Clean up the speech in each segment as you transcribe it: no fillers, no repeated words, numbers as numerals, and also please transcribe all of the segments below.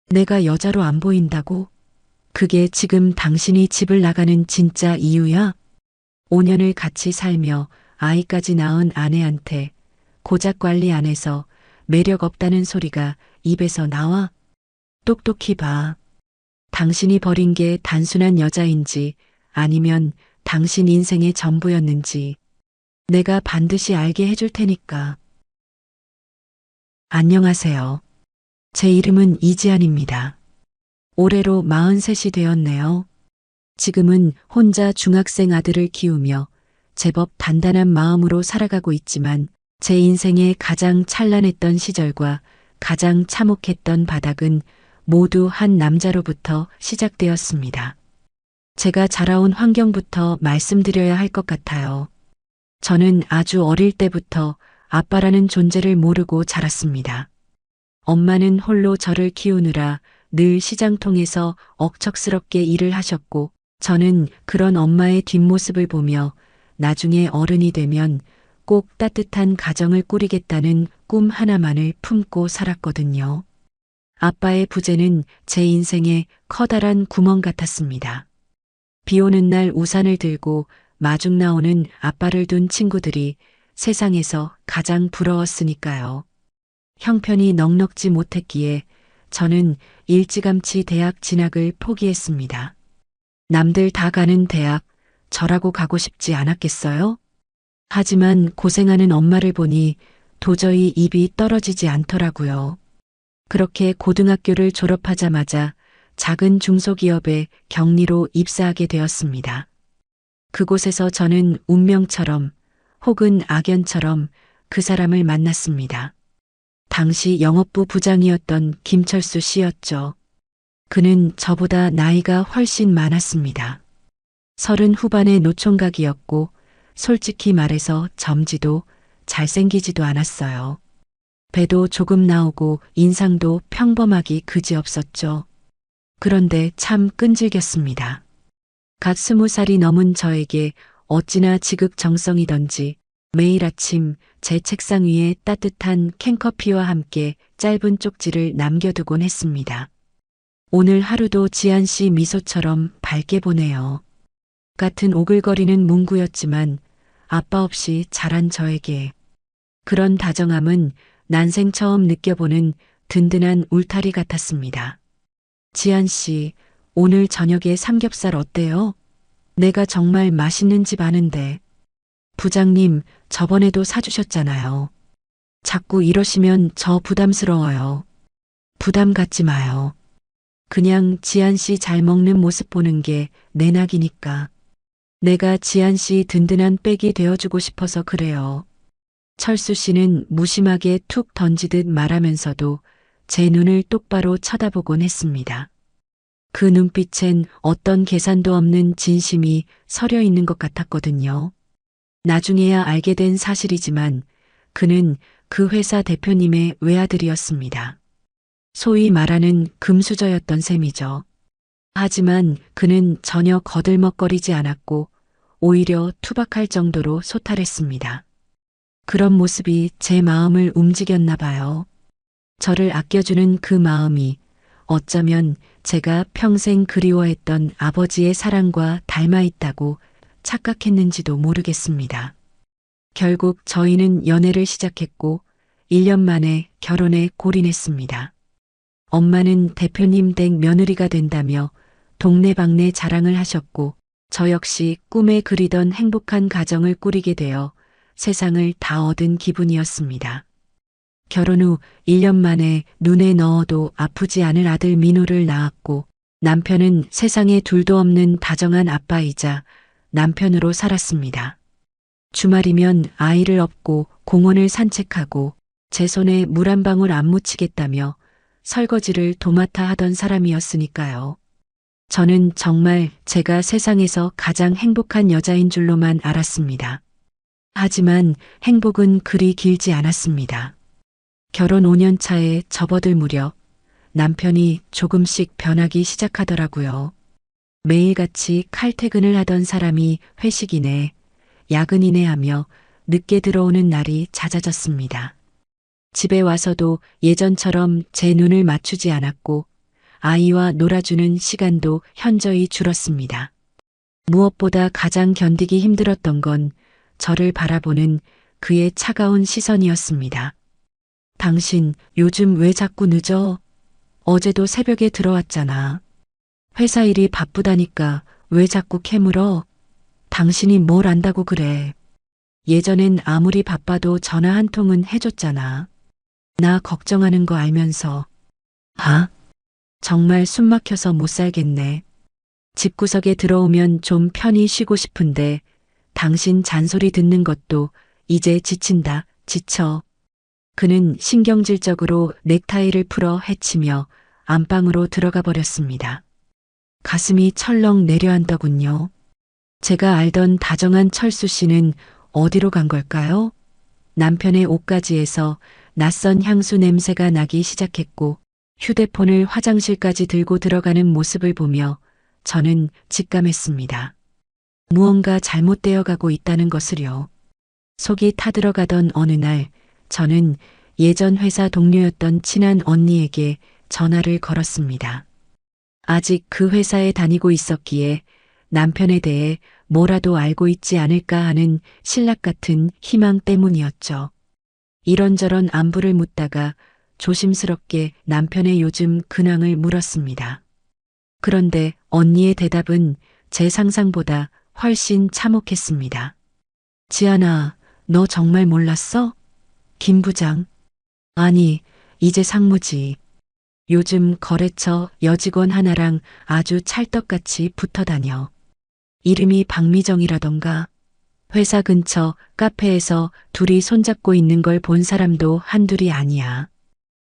내가 여자로 안 보인다고? 그게 지금 당신이 집을 나가는 진짜 이유야? 5년을 같이 살며 아이까지 낳은 아내한테 고작 관리 안 해서 매력 없다는 소리가 입에서 나와? 똑똑히 봐. 당신이 버린 게 단순한 여자인지 아니면 당신 인생의 전부였는지 내가 반드시 알게 해줄 테니까. 안녕하세요. 제 이름은 이지안입니다. 올해로 43이 되었네요. 지금은 혼자 중학생 아들을 키우며 제법 단단한 마음으로 살아가고 있지만 제 인생의 가장 찬란했던 시절과 가장 참혹했던 바닥은 모두 한 남자로부터 시작되었습니다. 제가 자라온 환경부터 말씀드려야 할 것 같아요. 저는 아주 어릴 때부터 아빠라는 존재를 모르고 자랐습니다. 엄마는 홀로 저를 키우느라 늘 시장통에서 억척스럽게 일을 하셨고 저는 그런 엄마의 뒷모습을 보며 나중에 어른이 되면 꼭 따뜻한 가정을 꾸리겠다는 꿈 하나만을 품고 살았거든요. 아빠의 부재는 제 인생에 커다란 구멍 같았습니다. 비 오는 날 우산을 들고 마중 나오는 아빠를 둔 친구들이 세상에서 가장 부러웠으니까요. 형편이 넉넉지 못했기에 저는 일찌감치 대학 진학을 포기했습니다. 남들 다 가는 대학, 저라고 가고 싶지 않았겠어요? 하지만 고생하는 엄마를 보니 도저히 입이 떨어지지 않더라고요. 그렇게 고등학교를 졸업하자마자 작은 중소기업에 격리로 입사하게 되었습니다. 그곳에서 저는 운명처럼 혹은 악연처럼 그 사람을 만났습니다. 당시 영업부 부장이었던 김철수 씨였죠. 그는 저보다 나이가 훨씬 많았습니다. 30 후반의 노총각이었고 솔직히 말해서 젊지도 잘생기지도 않았어요. 배도 조금 나오고 인상도 평범하기 그지없었죠. 그런데 참 끈질겼습니다. 갓 20살이 넘은 저에게 어찌나 지극정성이던지 매일 아침 제 책상 위에 따뜻한 캔커피와 함께 짧은 쪽지를 남겨두곤 했습니다. 오늘 하루도 지안 씨 미소처럼 밝게 보내요. 같은 오글거리는 문구였지만 아빠 없이 자란 저에게 그런 다정함은 난생 처음 느껴보는 든든한 울타리 같았습니다. 지안 씨, 오늘 저녁에 삼겹살 어때요? 내가 정말 맛있는 집 아는데. 부장님, 저번에도 사주셨잖아요. 자꾸 이러시면 저 부담스러워요. 부담 갖지 마요. 그냥 지안 씨 잘 먹는 모습 보는 게 내 낙이니까. 내가 지안 씨 든든한 백이 되어주고 싶어서 그래요. 철수 씨는 무심하게 툭 던지듯 말하면서도 제 눈을 똑바로 쳐다보곤 했습니다. 그 눈빛엔 어떤 계산도 없는 진심이 서려 있는 것 같았거든요. 나중에야 알게 된 사실이지만 그는 그 회사 대표님의 외아들이었습니다. 소위 말하는 금수저였던 셈이죠. 하지만 그는 전혀 거들먹거리지 않았고 오히려 투박할 정도로 소탈했습니다. 그런 모습이 제 마음을 움직였나 봐요. 저를 아껴주는 그 마음이 어쩌면 제가 평생 그리워했던 아버지의 사랑과 닮아 있다고 착각했는지도 모르겠습니다. 결국 저희는 연애를 시작했고 1년 만에 결혼에 골인했습니다. 엄마는 대표님 댁 며느리가 된다며 동네방네 자랑을 하셨고 저 역시 꿈에 그리던 행복한 가정을 꾸리게 되어 세상을 다 얻은 기분이었습니다. 결혼 후 1년 만에 눈에 넣어도 아프지 않을 아들 민호를 낳았고 남편은 세상에 둘도 없는 다정한 아빠이자 남편으로 살았습니다. 주말이면 아이를 업고 공원을 산책하고 제 손에 물 한 방울 안 묻히겠다며 설거지를 도맡아 하던 사람이었으니까요. 저는 정말 제가 세상에서 가장 행복한 여자인 줄로만 알았습니다. 하지만 행복은 그리 길지 않았습니다. 결혼 5년 차에 접어들 무렵 남편이 조금씩 변하기 시작하더라고요. 매일같이 칼퇴근을 하던 사람이 회식이네, 야근이네 하며 늦게 들어오는 날이 잦아졌습니다. 집에 와서도 예전처럼 제 눈을 맞추지 않았고 아이와 놀아주는 시간도 현저히 줄었습니다. 무엇보다 가장 견디기 힘들었던 건 저를 바라보는 그의 차가운 시선이었습니다. 당신 요즘 왜 자꾸 늦어? 어제도 새벽에 들어왔잖아. 회사 일이 바쁘다니까 왜 자꾸 캐물어? 당신이 뭘 안다고 그래. 예전엔 아무리 바빠도 전화 한 통은 해줬잖아. 나 걱정하는 거 알면서. 아, 정말 숨 막혀서 못 살겠네. 집구석에 들어오면 좀 편히 쉬고 싶은데 당신 잔소리 듣는 것도 이제 지친다, 지쳐. 그는 신경질적으로 넥타이를 풀어 헤치며 안방으로 들어가 버렸습니다. 가슴이 철렁 내려앉더군요. 제가 알던 다정한 철수 씨는 어디로 간 걸까요? 남편의 옷가지에서 낯선 향수 냄새가 나기 시작했고 휴대폰을 화장실까지 들고 들어가는 모습을 보며 저는 직감했습니다. 무언가 잘못되어 가고 있다는 것을요. 속이 타들어가던 어느 날 저는 예전 회사 동료였던 친한 언니에게 전화를 걸었습니다. 아직 그 회사에 다니고 있었기에 남편에 대해 뭐라도 알고 있지 않을까 하는 신락 같은 희망 때문이었죠. 이런저런 안부를 묻다가 조심스럽게 남편의 요즘 근황을 물었습니다. 그런데 언니의 대답은 제 상상보다 훨씬 참혹했습니다. 지안아, 너 정말 몰랐어? 김 부장. 아니, 이제 상무지. 요즘 거래처 여직원 하나랑 아주 찰떡같이 붙어 다녀. 이름이 박미정이라던가. 회사 근처 카페에서 둘이 손잡고 있는 걸 본 사람도 한둘이 아니야.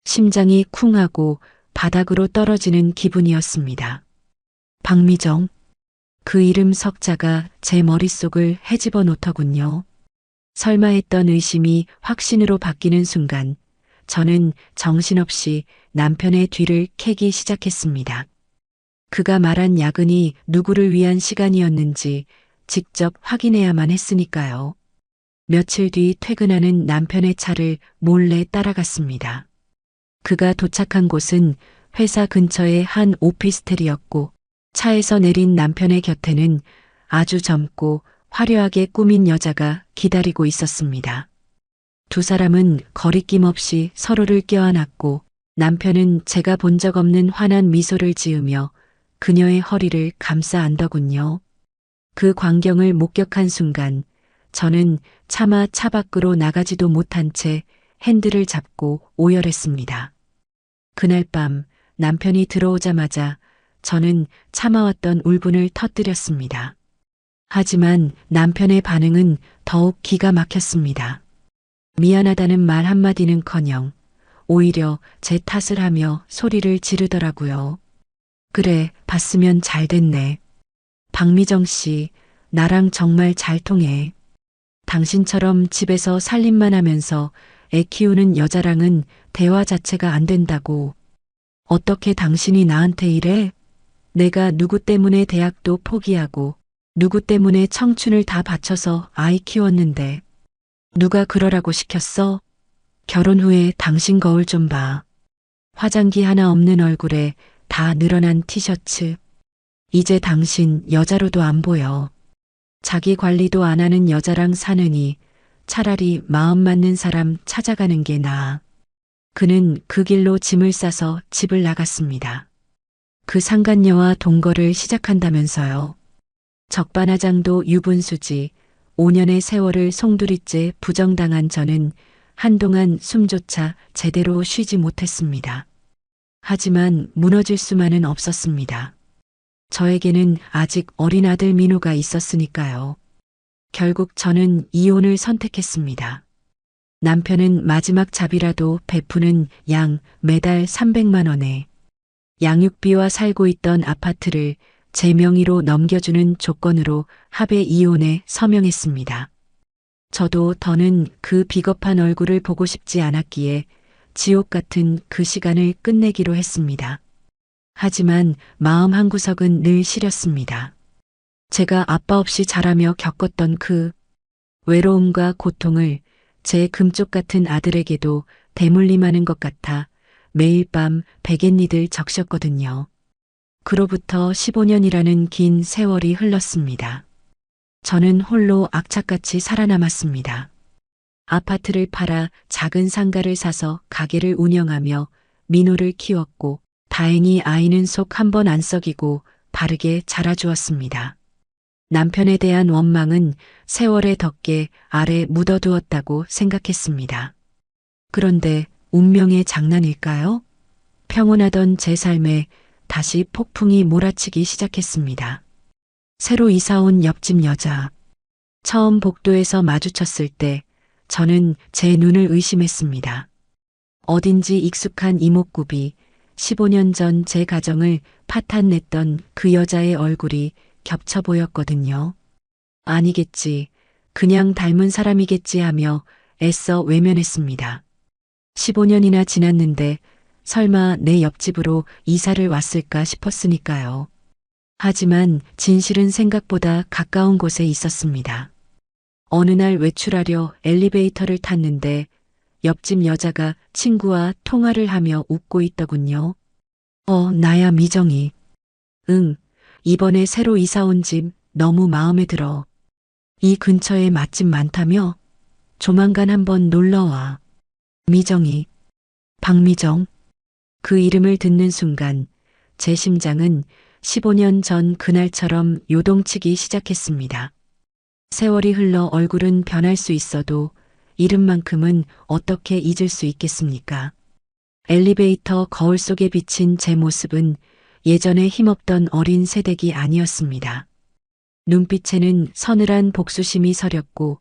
심장이 쿵하고 바닥으로 떨어지는 기분이었습니다. 박미정. 그 이름 석자가 제 머릿속을 헤집어 놓더군요. 설마 했던 의심이 확신으로 바뀌는 순간 저는 정신없이 남편의 뒤를 캐기 시작했습니다. 그가 말한 야근이 누구를 위한 시간이었는지 직접 확인해야만 했으니까요. 며칠 뒤 퇴근하는 남편의 차를 몰래 따라갔습니다. 그가 도착한 곳은 회사 근처의 한 오피스텔이었고 차에서 내린 남편의 곁에는 아주 젊고 화려하게 꾸민 여자가 기다리고 있었습니다. 두 사람은 거리낌 없이 서로를 껴안았고 남편은 제가 본 적 없는 환한 미소를 지으며 그녀의 허리를 감싸 안더군요. 그 광경을 목격한 순간 저는 차마 차 밖으로 나가지도 못한 채 핸들을 잡고 오열했습니다. 그날 밤 남편이 들어오자마자 저는 참아왔던 울분을 터뜨렸습니다. 하지만 남편의 반응은 더욱 기가 막혔습니다. 미안하다는 말 한마디는커녕 오히려 제 탓을 하며 소리를 지르더라고요. 그래, 봤으면 잘 됐네. 박미정 씨, 나랑 정말 잘 통해. 당신처럼 집에서 살림만 하면서 애 키우는 여자랑은 대화 자체가 안 된다고. 어떻게 당신이 나한테 이래? 내가 누구 때문에 대학도 포기하고 누구 때문에 청춘을 다 바쳐서 아이 키웠는데 누가 그러라고 시켰어? 결혼 후에 당신 거울 좀 봐. 화장기 하나 없는 얼굴에 다 늘어난 티셔츠. 이제 당신 여자로도 안 보여. 자기 관리도 안 하는 여자랑 사느니 차라리 마음 맞는 사람 찾아가는 게 나아. 그는 그 길로 짐을 싸서 집을 나갔습니다. 그 상간녀와 동거를 시작한다면서요. 적반하장도 유분수지 5년의 세월을 송두리째 부정당한 저는 한동안 숨조차 제대로 쉬지 못했습니다. 하지만 무너질 수만은 없었습니다. 저에게는 아직 어린 아들 민우가 있었으니까요. 결국 저는 이혼을 선택했습니다. 남편은 마지막 잡이라도 베푸는 양 매달 300만 원에 양육비와 살고 있던 아파트를 제 명의로 넘겨주는 조건으로 합의 이혼에 서명했습니다. 저도 더는 그 비겁한 얼굴을 보고 싶지 않았기에 지옥 같은 그 시간을 끝내기로 했습니다. 하지만 마음 한구석은 늘 시렸습니다. 제가 아빠 없이 자라며 겪었던 그 외로움과 고통을 제 금쪽 같은 아들에게도 대물림하는 것 같아 매일 밤 베갯니들 적셨거든요. 그로부터 15년이라는 긴 세월이 흘렀습니다. 저는 홀로 악착같이 살아남았습니다. 아파트를 팔아 작은 상가를 사서 가게를 운영하며 민호를 키웠고 다행히 아이는 속 한 번 안 썩이고 바르게 자라주었습니다. 남편에 대한 원망은 세월의 덮개 아래 묻어두었다고 생각했습니다. 그런데 운명의 장난일까요? 평온하던 제 삶에 다시 폭풍이 몰아치기 시작했습니다. 새로 이사온 옆집 여자. 처음 복도에서 마주쳤을 때 저는 제 눈을 의심했습니다. 어딘지 익숙한 이목구비, 15년 전 제 가정을 파탄냈던 그 여자의 얼굴이 겹쳐 보였거든요. 아니겠지, 그냥 닮은 사람이겠지 하며 애써 외면했습니다. 15년이나 지났는데 설마 내 옆집으로 이사를 왔을까 싶었으니까요. 하지만 진실은 생각보다 가까운 곳에 있었습니다. 어느 날 외출하려 엘리베이터를 탔는데 옆집 여자가 친구와 통화를 하며 웃고 있더군요. 나야 미정이. 응, 이번에 새로 이사 온 집 너무 마음에 들어. 이 근처에 맛집 많다며? 조만간 한번 놀러와. 미정이. 박미정. 그 이름을 듣는 순간 제 심장은 15년 전 그날처럼 요동치기 시작했습니다. 세월이 흘러 얼굴은 변할 수 있어도 이름만큼은 어떻게 잊을 수 있겠습니까? 엘리베이터 거울 속에 비친 제 모습은 예전에 힘없던 어린 새댁이 아니었습니다. 눈빛에는 서늘한 복수심이 서렸고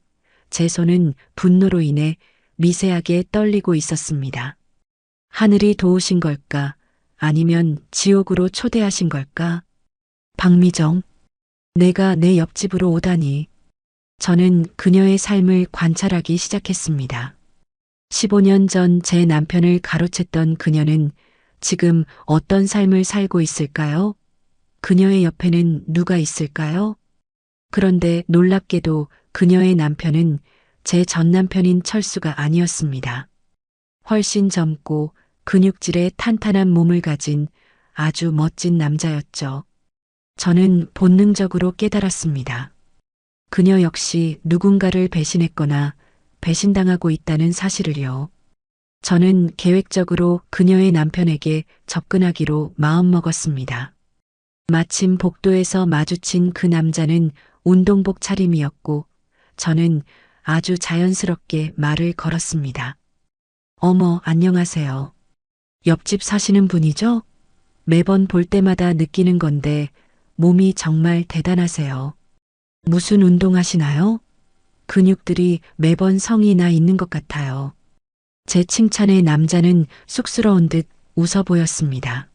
제 손은 분노로 인해 미세하게 떨리고 있었습니다. 하늘이 도우신 걸까? 아니면 지옥으로 초대하신 걸까? 박미정, 내가 내 옆집으로 오다니. 저는 그녀의 삶을 관찰하기 시작했습니다. 15년 전 제 남편을 가로챘던 그녀는 지금 어떤 삶을 살고 있을까요? 그녀의 옆에는 누가 있을까요? 그런데 놀랍게도 그녀의 남편은 제 전 남편인 철수가 아니었습니다. 훨씬 젊고 근육질의 탄탄한 몸을 가진 아주 멋진 남자였죠. 저는 본능적으로 깨달았습니다. 그녀 역시 누군가를 배신했거나 배신당하고 있다는 사실을요. 저는 계획적으로 그녀의 남편에게 접근하기로 마음먹었습니다. 마침 복도에서 마주친 그 남자는 운동복 차림이었고 저는 아주 자연스럽게 말을 걸었습니다. 어머, 안녕하세요. 옆집 사시는 분이죠? 매번 볼 때마다 느끼는 건데 몸이 정말 대단하세요. 무슨 운동하시나요? 근육들이 매번 성이 나 있는 것 같아요. 제 칭찬에 남자는 쑥스러운 듯 웃어 보였습니다.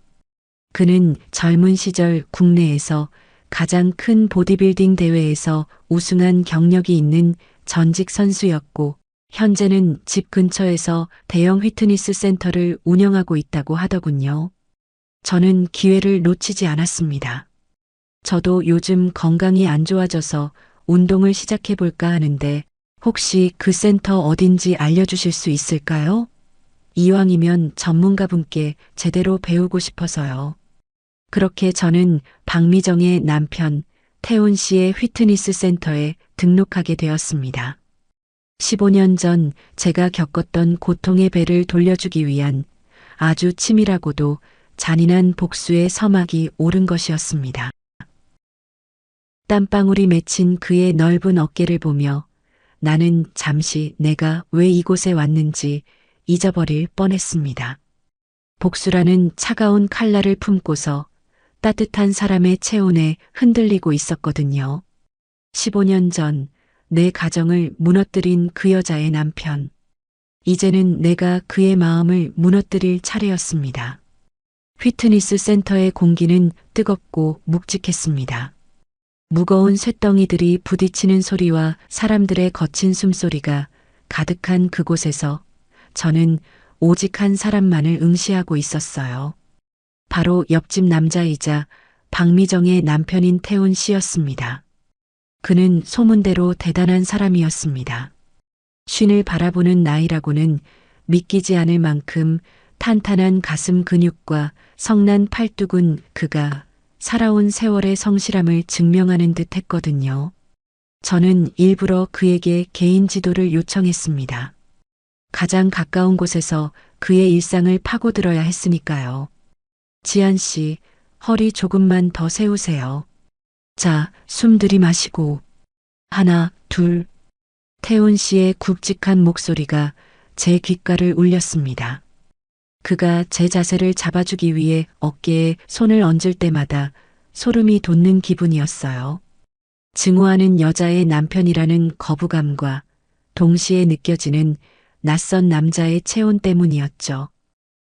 그는 젊은 시절 국내에서 가장 큰 보디빌딩 대회에서 우승한 경력이 있는 전직 선수였고 현재는 집 근처에서 대형 휘트니스 센터를 운영하고 있다고 하더군요. 저는 기회를 놓치지 않았습니다. 저도 요즘 건강이 안 좋아져서 운동을 시작해 볼까 하는데 혹시 그 센터 어딘지 알려주실 수 있을까요? 이왕이면 전문가분께 제대로 배우고 싶어서요. 그렇게 저는 박미정의 남편 태훈 씨의 휘트니스 센터에 등록하게 되었습니다. 15년 전 제가 겪었던 고통의 배를 돌려주기 위한 아주 치밀하고도 잔인한 복수의 서막이 오른 것이었습니다. 땀방울이 맺힌 그의 넓은 어깨를 보며 나는 잠시 내가 왜 이곳에 왔는지 잊어버릴 뻔했습니다. 복수라는 차가운 칼날을 품고서 따뜻한 사람의 체온에 흔들리고 있었거든요. 15년 전 내 가정을 무너뜨린 그 여자의 남편. 이제는 내가 그의 마음을 무너뜨릴 차례였습니다. 휘트니스 센터의 공기는 뜨겁고 묵직했습니다. 무거운 쇳덩이들이 부딪히는 소리와 사람들의 거친 숨소리가 가득한 그곳에서 저는 오직 한 사람만을 응시하고 있었어요. 바로 옆집 남자이자 박미정의 남편인 태훈 씨였습니다. 그는 소문대로 대단한 사람이었습니다. 쉰을 바라보는 나이라고는 믿기지 않을 만큼 탄탄한 가슴 근육과 성난 팔뚝은 그가 살아온 세월의 성실함을 증명하는 듯 했거든요. 저는 일부러 그에게 개인 지도를 요청했습니다. 가장 가까운 곳에서 그의 일상을 파고들어야 했으니까요. 지한 씨, 허리 조금만 더 세우세요. 자, 숨 들이마시고. 하나, 둘. 태훈 씨의 굵직한 목소리가 제 귓가를 울렸습니다. 그가 제 자세를 잡아주기 위해 어깨에 손을 얹을 때마다 소름이 돋는 기분이었어요. 증오하는 여자의 남편이라는 거부감과 동시에 느껴지는 낯선 남자의 체온 때문이었죠.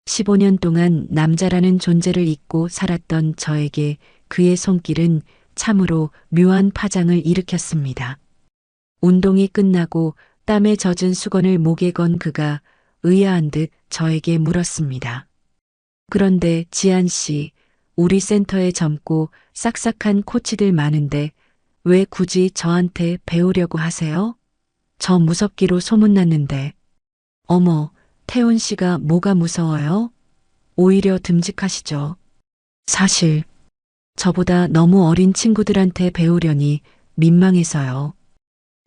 15년 동안 남자라는 존재를 잊고 살았던 저에게 그의 손길은 참으로 묘한 파장을 일으켰습니다. 운동이 끝나고 땀에 젖은 수건을 목에 건 그가 의아한 듯 저에게 물었습니다. 그런데 지한 씨, 우리 센터에 젊고 싹싹한 코치들 많은데 왜 굳이 저한테 배우려고 하세요? 저 무섭기로 소문났는데. 어머, 태훈 씨가 뭐가 무서워요? 오히려 듬직하시죠. 사실 저보다 너무 어린 친구들한테 배우려니 민망해서요.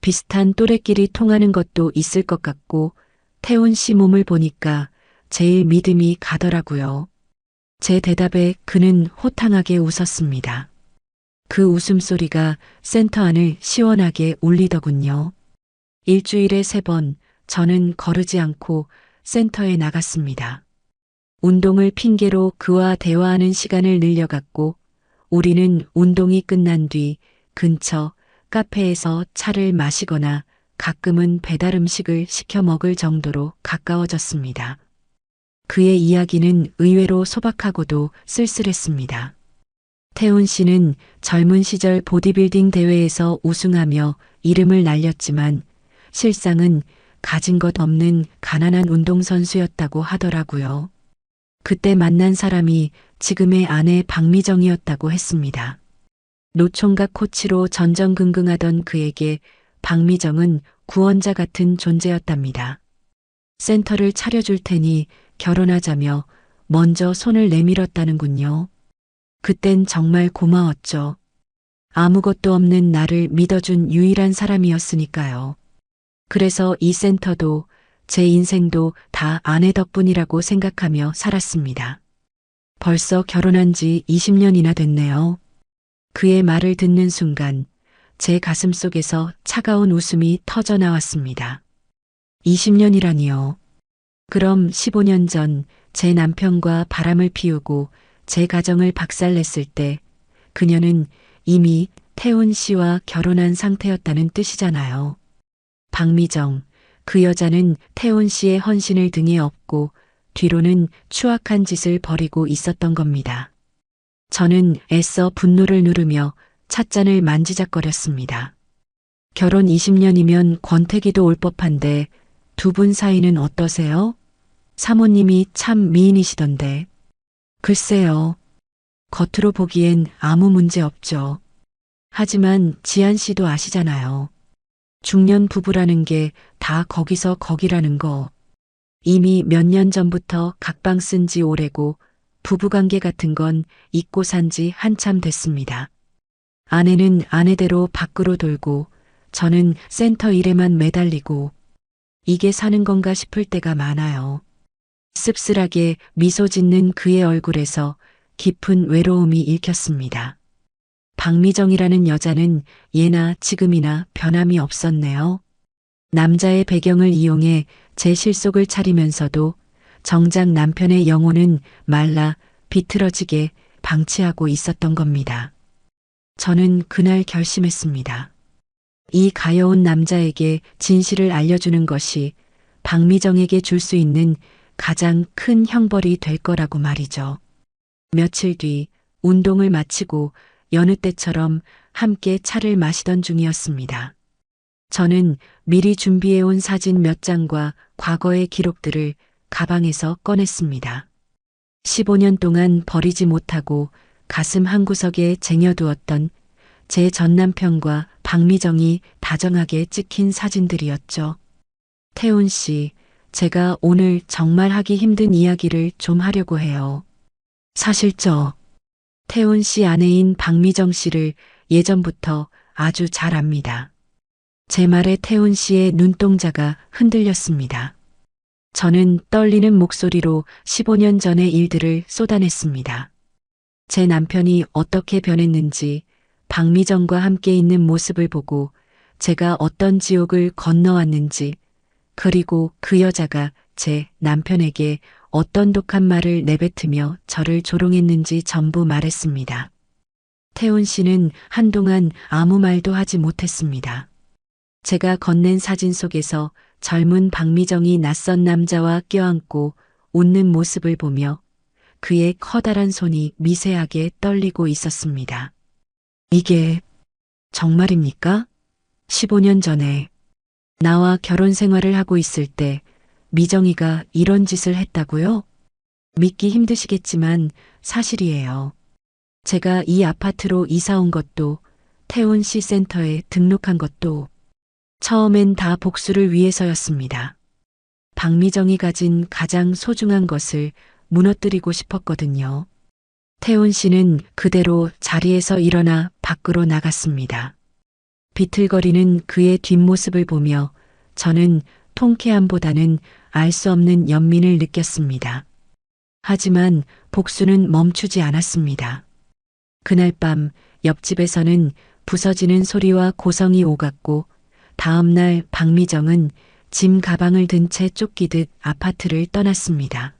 비슷한 또래끼리 통하는 것도 있을 것 같고 태훈 씨 몸을 보니까 제일 믿음이 가더라고요. 제 대답에 그는 호탕하게 웃었습니다. 그 웃음소리가 센터 안을 시원하게 울리더군요. 일주일에 3번 저는 거르지 않고 센터에 나갔습니다. 운동을 핑계로 그와 대화하는 시간을 늘려갔고 우리는 운동이 끝난 뒤 근처 카페에서 차를 마시거나 가끔은 배달 음식을 시켜 먹을 정도로 가까워졌습니다. 그의 이야기는 의외로 소박하고도 쓸쓸했습니다. 태훈 씨는 젊은 시절 보디빌딩 대회에서 우승하며 이름을 날렸지만 실상은 가진 것 없는 가난한 운동선수였다고 하더라고요. 그때 만난 사람이 지금의 아내 박미정이었다고 했습니다. 노총각 코치로 전전긍긍하던 그에게 박미정은 구원자 같은 존재였답니다. 센터를 차려줄 테니 결혼하자며 먼저 손을 내밀었다는군요. 그땐 정말 고마웠죠. 아무것도 없는 나를 믿어준 유일한 사람이었으니까요. 그래서 이 센터도 제 인생도 다 아내 덕분이라고 생각하며 살았습니다. 벌써 결혼한 지 20년이나 됐네요. 그의 말을 듣는 순간 제 가슴 속에서 차가운 웃음이 터져 나왔습니다. 20년이라니요. 그럼 15년 전 제 남편과 바람을 피우고 제 가정을 박살냈을 때 그녀는 이미 태훈 씨와 결혼한 상태였다는 뜻이잖아요. 박미정, 그 여자는 태훈 씨의 헌신을 등에 업고 뒤로는 추악한 짓을 벌이고 있었던 겁니다. 저는 애써 분노를 누르며 찻잔을 만지작거렸습니다. 결혼 20년이면 권태기도 올 법한데 두 분 사이는 어떠세요? 사모님이 참 미인이시던데. 글쎄요. 겉으로 보기엔 아무 문제 없죠. 하지만 지한 씨도 아시잖아요. 중년 부부라는 게 다 거기서 거기라는 거. 이미 몇 년 전부터 각방 쓴 지 오래고 부부관계 같은 건 잊고 산 지 한참 됐습니다. 아내는 아내대로 밖으로 돌고 저는 센터 일에만 매달리고 이게 사는 건가 싶을 때가 많아요. 씁쓸하게 미소 짓는 그의 얼굴에서 깊은 외로움이 읽혔습니다. 박미정이라는 여자는 예나 지금이나 변함이 없었네요. 남자의 배경을 이용해 제 실속을 차리면서도 정작 남편의 영혼은 말라 비틀어지게 방치하고 있었던 겁니다. 저는 그날 결심했습니다. 이 가여운 남자에게 진실을 알려주는 것이 박미정에게 줄 수 있는 가장 큰 형벌이 될 거라고 말이죠. 며칠 뒤 운동을 마치고 여느 때처럼 함께 차를 마시던 중이었습니다. 저는 미리 준비해온 사진 몇 장과 과거의 기록들을 가방에서 꺼냈습니다. 15년 동안 버리지 못하고 가슴 한구석에 쟁여두었던 제 전남편과 박미정이 다정하게 찍힌 사진들이었죠. 태훈 씨, 제가 오늘 정말 하기 힘든 이야기를 좀 하려고 해요. 사실 태훈 씨 아내인 박미정 씨를 예전부터 아주 잘 압니다. 제 말에 태훈 씨의 눈동자가 흔들렸습니다. 저는 떨리는 목소리로 15년 전의 일들을 쏟아냈습니다. 제 남편이 어떻게 변했는지, 박미정과 함께 있는 모습을 보고 제가 어떤 지옥을 건너왔는지, 그리고 그 여자가 제 남편에게 어떤 독한 말을 내뱉으며 저를 조롱했는지 전부 말했습니다. 태훈 씨는 한동안 아무 말도 하지 못했습니다. 제가 건넨 사진 속에서 젊은 박미정이 낯선 남자와 껴안고 웃는 모습을 보며 그의 커다란 손이 미세하게 떨리고 있었습니다. 이게 정말입니까? 15년 전에 나와 결혼 생활을 하고 있을 때 미정이가 이런 짓을 했다고요? 믿기 힘드시겠지만 사실이에요. 제가 이 아파트로 이사 온 것도 태훈 씨 센터에 등록한 것도 처음엔 다 복수를 위해서였습니다. 박미정이 가진 가장 소중한 것을 무너뜨리고 싶었거든요. 태훈 씨는 그대로 자리에서 일어나 밖으로 나갔습니다. 비틀거리는 그의 뒷모습을 보며 저는 통쾌함보다는 알 수 없는 연민을 느꼈습니다. 하지만 복수는 멈추지 않았습니다. 그날 밤 옆집에서는 부서지는 소리와 고성이 오갔고 다음 날 박미정은 짐 가방을 든 채 쫓기듯 아파트를 떠났습니다.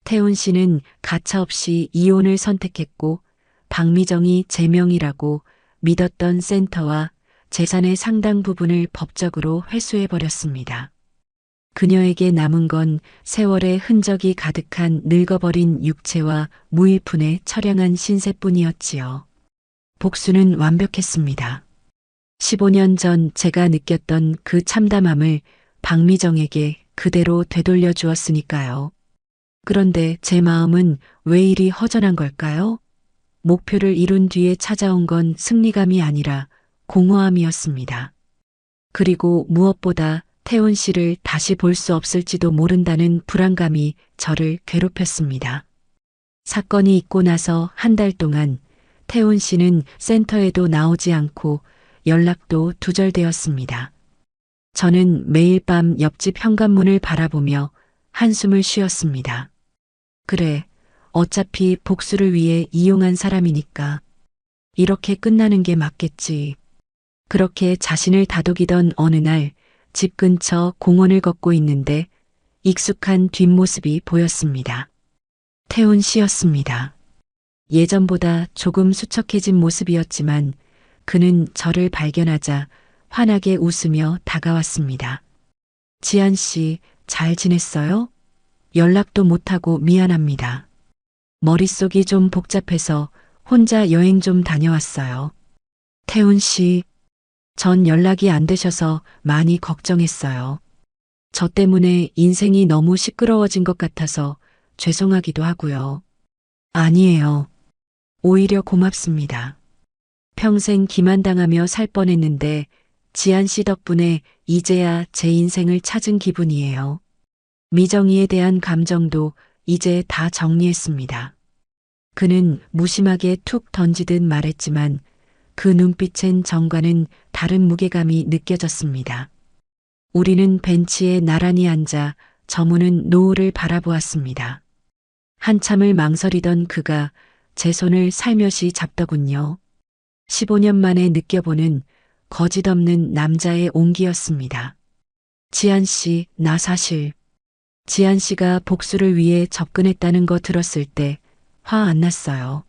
태훈 씨는 가차없이 이혼을 선택했고 박미정이 제 명의라고 믿었던 센터와 재산의 상당 부분을 법적으로 회수해버렸습니다. 그녀에게 남은 건 세월의 흔적이 가득한 늙어버린 육체와 무일푼의 처량한 신세뿐이었지요. 복수는 완벽했습니다. 15년 전 제가 느꼈던 그 참담함을 박미정에게 그대로 되돌려 주었으니까요. 그런데 제 마음은 왜 이리 허전한 걸까요? 목표를 이룬 뒤에 찾아온 건 승리감이 아니라 공허함이었습니다. 그리고 무엇보다 태훈 씨를 다시 볼 수 없을지도 모른다는 불안감이 저를 괴롭혔습니다. 사건이 있고 나서 한 달 동안 태훈 씨는 센터에도 나오지 않고 연락도 두절되었습니다. 저는 매일 밤 옆집 현관문을 바라보며 한숨을 쉬었습니다. 그래, 어차피 복수를 위해 이용한 사람이니까 이렇게 끝나는 게 맞겠지. 그렇게 자신을 다독이던 어느 날 집 근처 공원을 걷고 있는데 익숙한 뒷모습이 보였습니다. 태훈 씨였습니다. 예전보다 조금 수척해진 모습이었지만 그는 저를 발견하자 환하게 웃으며 다가왔습니다. 지한 씨, 잘 지냈어요? 연락도 못하고 미안합니다. 머릿속이 좀 복잡해서 혼자 여행 좀 다녀왔어요. 태훈 씨, 전 연락이 안 되셔서 많이 걱정했어요. 저 때문에 인생이 너무 시끄러워진 것 같아서 죄송하기도 하고요. 아니에요. 오히려 고맙습니다. 평생 기만당하며 살 뻔했는데 지한 씨 덕분에 이제야 제 인생을 찾은 기분이에요. 미정이에 대한 감정도 이제 다 정리했습니다. 그는 무심하게 툭 던지듯 말했지만 그 눈빛엔 정과는 다른 무게감이 느껴졌습니다. 우리는 벤치에 나란히 앉아 저무는 노을을 바라보았습니다. 한참을 망설이던 그가 제 손을 살며시 잡더군요. 15년 만에 느껴보는 거짓 없는 남자의 온기였습니다. 지한 씨, 나 사실 지한 씨가 복수를 위해 접근했다는 거 들었을 때 화 안 났어요.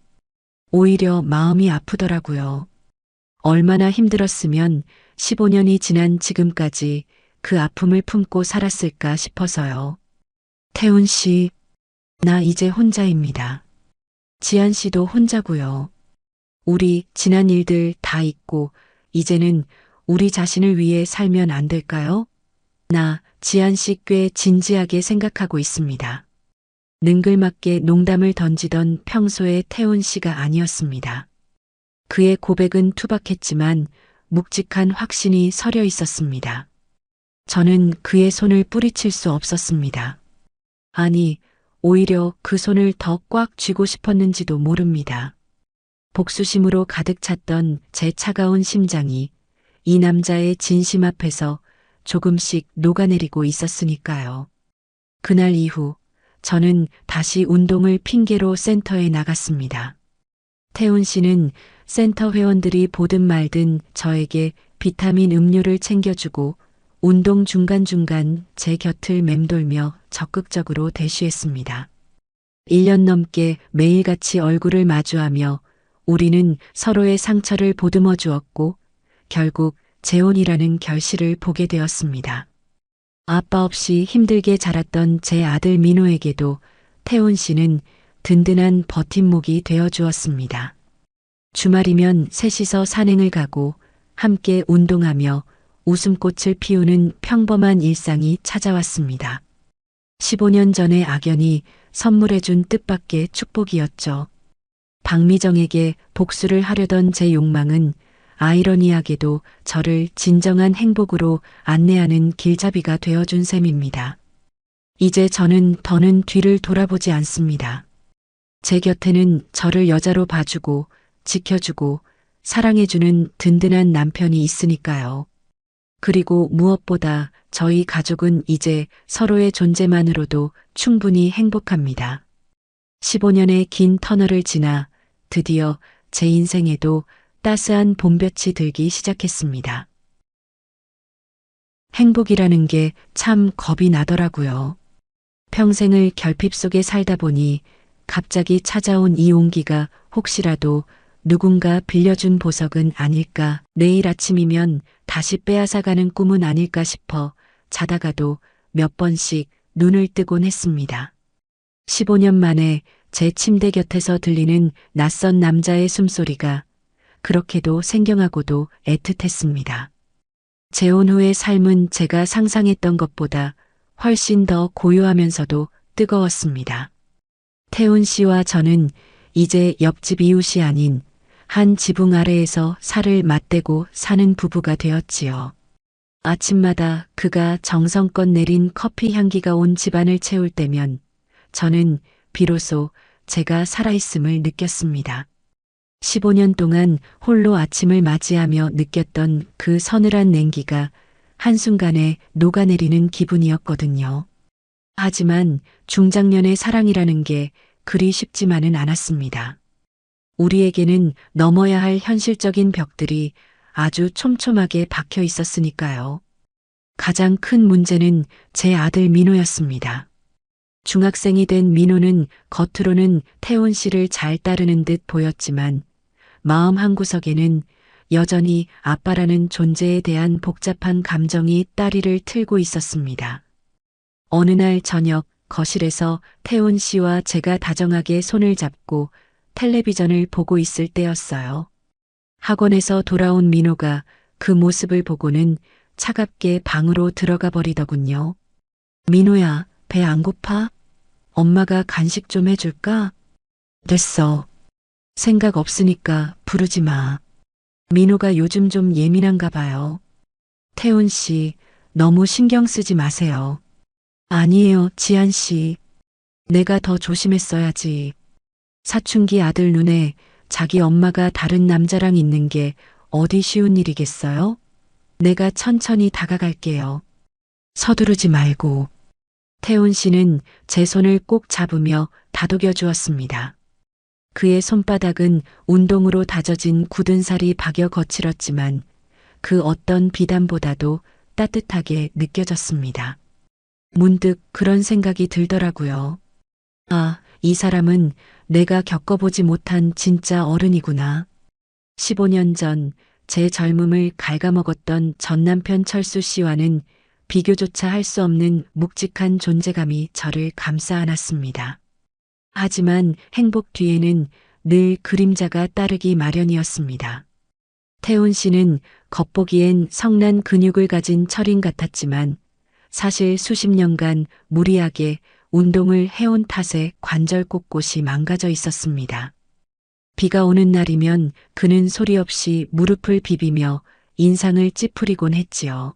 오히려 마음이 아프더라고요. 얼마나 힘들었으면 15년이 지난 지금까지 그 아픔을 품고 살았을까 싶어서요. 태훈 씨, 나 이제 혼자입니다. 지한 씨도 혼자고요. 우리 지난 일들 다 잊고 이제는 우리 자신을 위해 살면 안 될까요? 나 지한 씨 꽤 진지하게 생각하고 있습니다. 능글맞게 농담을 던지던 평소의 태훈 씨가 아니었습니다. 그의 고백은 투박했지만 묵직한 확신이 서려 있었습니다. 저는 그의 손을 뿌리칠 수 없었습니다. 아니, 오히려 그 손을 더 꽉 쥐고 싶었는지도 모릅니다. 복수심으로 가득 찼던 제 차가운 심장이 이 남자의 진심 앞에서 조금씩 녹아내리고 있었으니까요. 그날 이후 저는 다시 운동을 핑계로 센터에 나갔습니다. 태훈 씨는 센터 회원들이 보든 말든 저에게 비타민 음료를 챙겨주고 운동 중간중간 제 곁을 맴돌며 적극적으로 대쉬했습니다. 1년 넘게 매일같이 얼굴을 마주하며 우리는 서로의 상처를 보듬어 주었고 결국 재혼이라는 결실을 보게 되었습니다. 아빠 없이 힘들게 자랐던 제 아들 민호에게도 태훈 씨는 든든한 버팀목이 되어 주었습니다. 주말이면 셋이서 산행을 가고 함께 운동하며 웃음꽃을 피우는 평범한 일상이 찾아왔습니다. 15년 전의 악연이 선물해준 뜻밖의 축복이었죠. 박미정에게 복수를 하려던 제 욕망은 아이러니하게도 저를 진정한 행복으로 안내하는 길잡이가 되어준 셈입니다. 이제 저는 더는 뒤를 돌아보지 않습니다. 제 곁에는 저를 여자로 봐주고 지켜주고 사랑해주는 든든한 남편이 있으니까요. 그리고 무엇보다 저희 가족은 이제 서로의 존재만으로도 충분히 행복합니다. 15년의 긴 터널을 지나 드디어 제 인생에도 따스한 봄볕이 들기 시작했습니다. 행복이라는 게 참 겁이 나더라고요. 평생을 결핍 속에 살다 보니 갑자기 찾아온 이 온기가 혹시라도 누군가 빌려준 보석은 아닐까, 내일 아침이면 다시 빼앗아가는 꿈은 아닐까 싶어 자다가도 몇 번씩 눈을 뜨곤 했습니다. 15년 만에 제 침대 곁에서 들리는 낯선 남자의 숨소리가 그렇게도 생경하고도 애틋했습니다. 재혼 후의 삶은 제가 상상했던 것보다 훨씬 더 고요하면서도 뜨거웠습니다. 태훈 씨와 저는 이제 옆집 이웃이 아닌 한 지붕 아래에서 살을 맞대고 사는 부부가 되었지요. 아침마다 그가 정성껏 내린 커피 향기가 온 집안을 채울 때면 저는 비로소 제가 살아있음을 느꼈습니다. 15년 동안 홀로 아침을 맞이하며 느꼈던 그 서늘한 냉기가 한순간에 녹아내리는 기분이었거든요. 하지만 중장년의 사랑이라는 게 그리 쉽지만은 않았습니다. 우리에게는 넘어야 할 현실적인 벽들이 아주 촘촘하게 박혀 있었으니까요. 가장 큰 문제는 제 아들 민호였습니다. 중학생이 된 민호는 겉으로는 태훈 씨를 잘 따르는 듯 보였지만 마음 한구석에는 여전히 아빠라는 존재에 대한 복잡한 감정이 따리를 틀고 있었습니다. 어느 날 저녁 거실에서 태훈 씨와 제가 다정하게 손을 잡고 텔레비전을 보고 있을 때였어요. 학원에서 돌아온 민호가 그 모습을 보고는 차갑게 방으로 들어가 버리더군요. 민호야, 배 안 고파? 엄마가 간식 좀 해줄까? 됐어. 생각 없으니까 부르지 마. 민호가 요즘 좀 예민한가 봐요. 태훈 씨, 너무 신경 쓰지 마세요. 아니에요, 지한 씨. 내가 더 조심했어야지. 사춘기 아들 눈에 자기 엄마가 다른 남자랑 있는 게 어디 쉬운 일이겠어요? 내가 천천히 다가갈게요. 서두르지 말고. 태훈 씨는 제 손을 꼭 잡으며 다독여 주었습니다. 그의 손바닥은 운동으로 다져진 굳은 살이 박여 거칠었지만 그 어떤 비단보다도 따뜻하게 느껴졌습니다. 문득 그런 생각이 들더라고요. 아, 이 사람은 내가 겪어보지 못한 진짜 어른이구나. 15년 전 제 젊음을 갉아먹었던 전남편 철수 씨와는 비교조차 할 수 없는 묵직한 존재감이 저를 감싸 안았습니다. 하지만 행복 뒤에는 늘 그림자가 따르기 마련이었습니다. 태훈 씨는 겉보기엔 성난 근육을 가진 철인 같았지만 사실 수십 년간 무리하게 운동을 해온 탓에 관절 곳곳이 망가져 있었습니다. 비가 오는 날이면 그는 소리 없이 무릎을 비비며 인상을 찌푸리곤 했지요.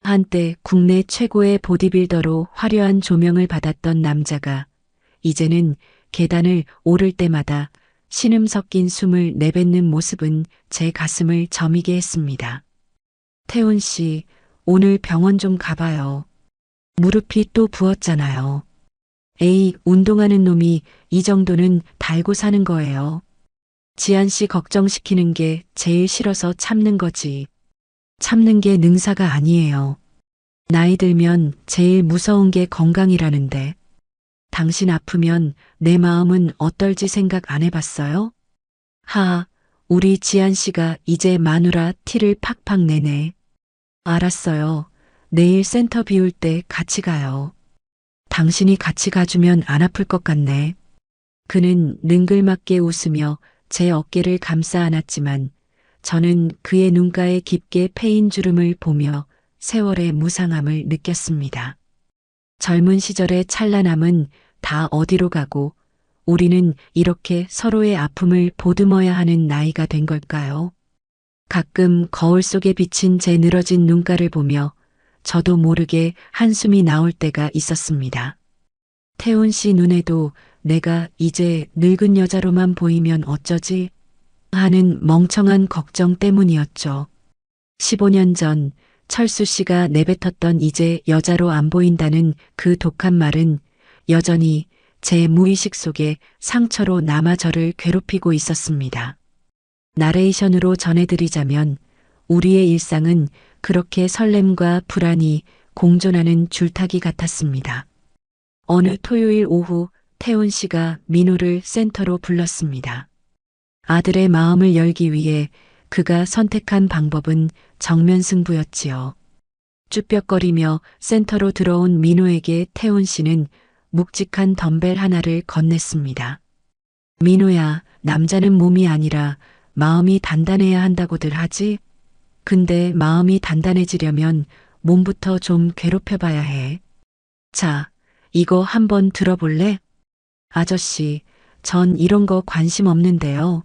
한때 국내 최고의 보디빌더로 화려한 조명을 받았던 남자가 이제는 계단을 오를 때마다 신음 섞인 숨을 내뱉는 모습은 제 가슴을 저미게 했습니다. 태훈 씨, 오늘 병원 좀 가봐요. 무릎이 또 부었잖아요. 에이, 운동하는 놈이 이 정도는 달고 사는 거예요. 지한 씨 걱정시키는 게 제일 싫어서 참는 거지. 참는 게 능사가 아니에요. 나이 들면 제일 무서운 게 건강이라는데. 당신 아프면 내 마음은 어떨지 생각 안 해봤어요? 하하, 우리 지한 씨가 이제 마누라 티를 팍팍 내네. 알았어요. 내일 센터 비울 때 같이 가요. 당신이 같이 가주면 안 아플 것 같네. 그는 능글맞게 웃으며 제 어깨를 감싸 안았지만 저는 그의 눈가에 깊게 패인 주름을 보며 세월의 무상함을 느꼈습니다. 젊은 시절의 찬란함은 다 어디로 가고 우리는 이렇게 서로의 아픔을 보듬어야 하는 나이가 된 걸까요? 가끔 거울 속에 비친 제 늘어진 눈가를 보며 저도 모르게 한숨이 나올 때가 있었습니다. 태훈 씨 눈에도 내가 이제 늙은 여자로만 보이면 어쩌지? 하는 멍청한 걱정 때문이었죠. 15년 전 철수 씨가 내뱉었던 이제 여자로 안 보인다는 그 독한 말은 여전히 제 무의식 속에 상처로 남아 저를 괴롭히고 있었습니다. 나레이션으로 전해드리자면 우리의 일상은 그렇게 설렘과 불안이 공존하는 줄타기 같았습니다. 어느 토요일 오후 태훈 씨가 민호를 센터로 불렀습니다. 아들의 마음을 열기 위해 그가 선택한 방법은 정면 승부였지요. 쭈뼛거리며 센터로 들어온 민호에게 태훈 씨는 묵직한 덤벨 하나를 건넸습니다. 민호야, 남자는 몸이 아니라 마음이 단단해야 한다고들 하지? 근데 마음이 단단해지려면 몸부터 좀 괴롭혀봐야 해. 자, 이거 한번 들어볼래? 아저씨, 전 이런 거 관심 없는데요.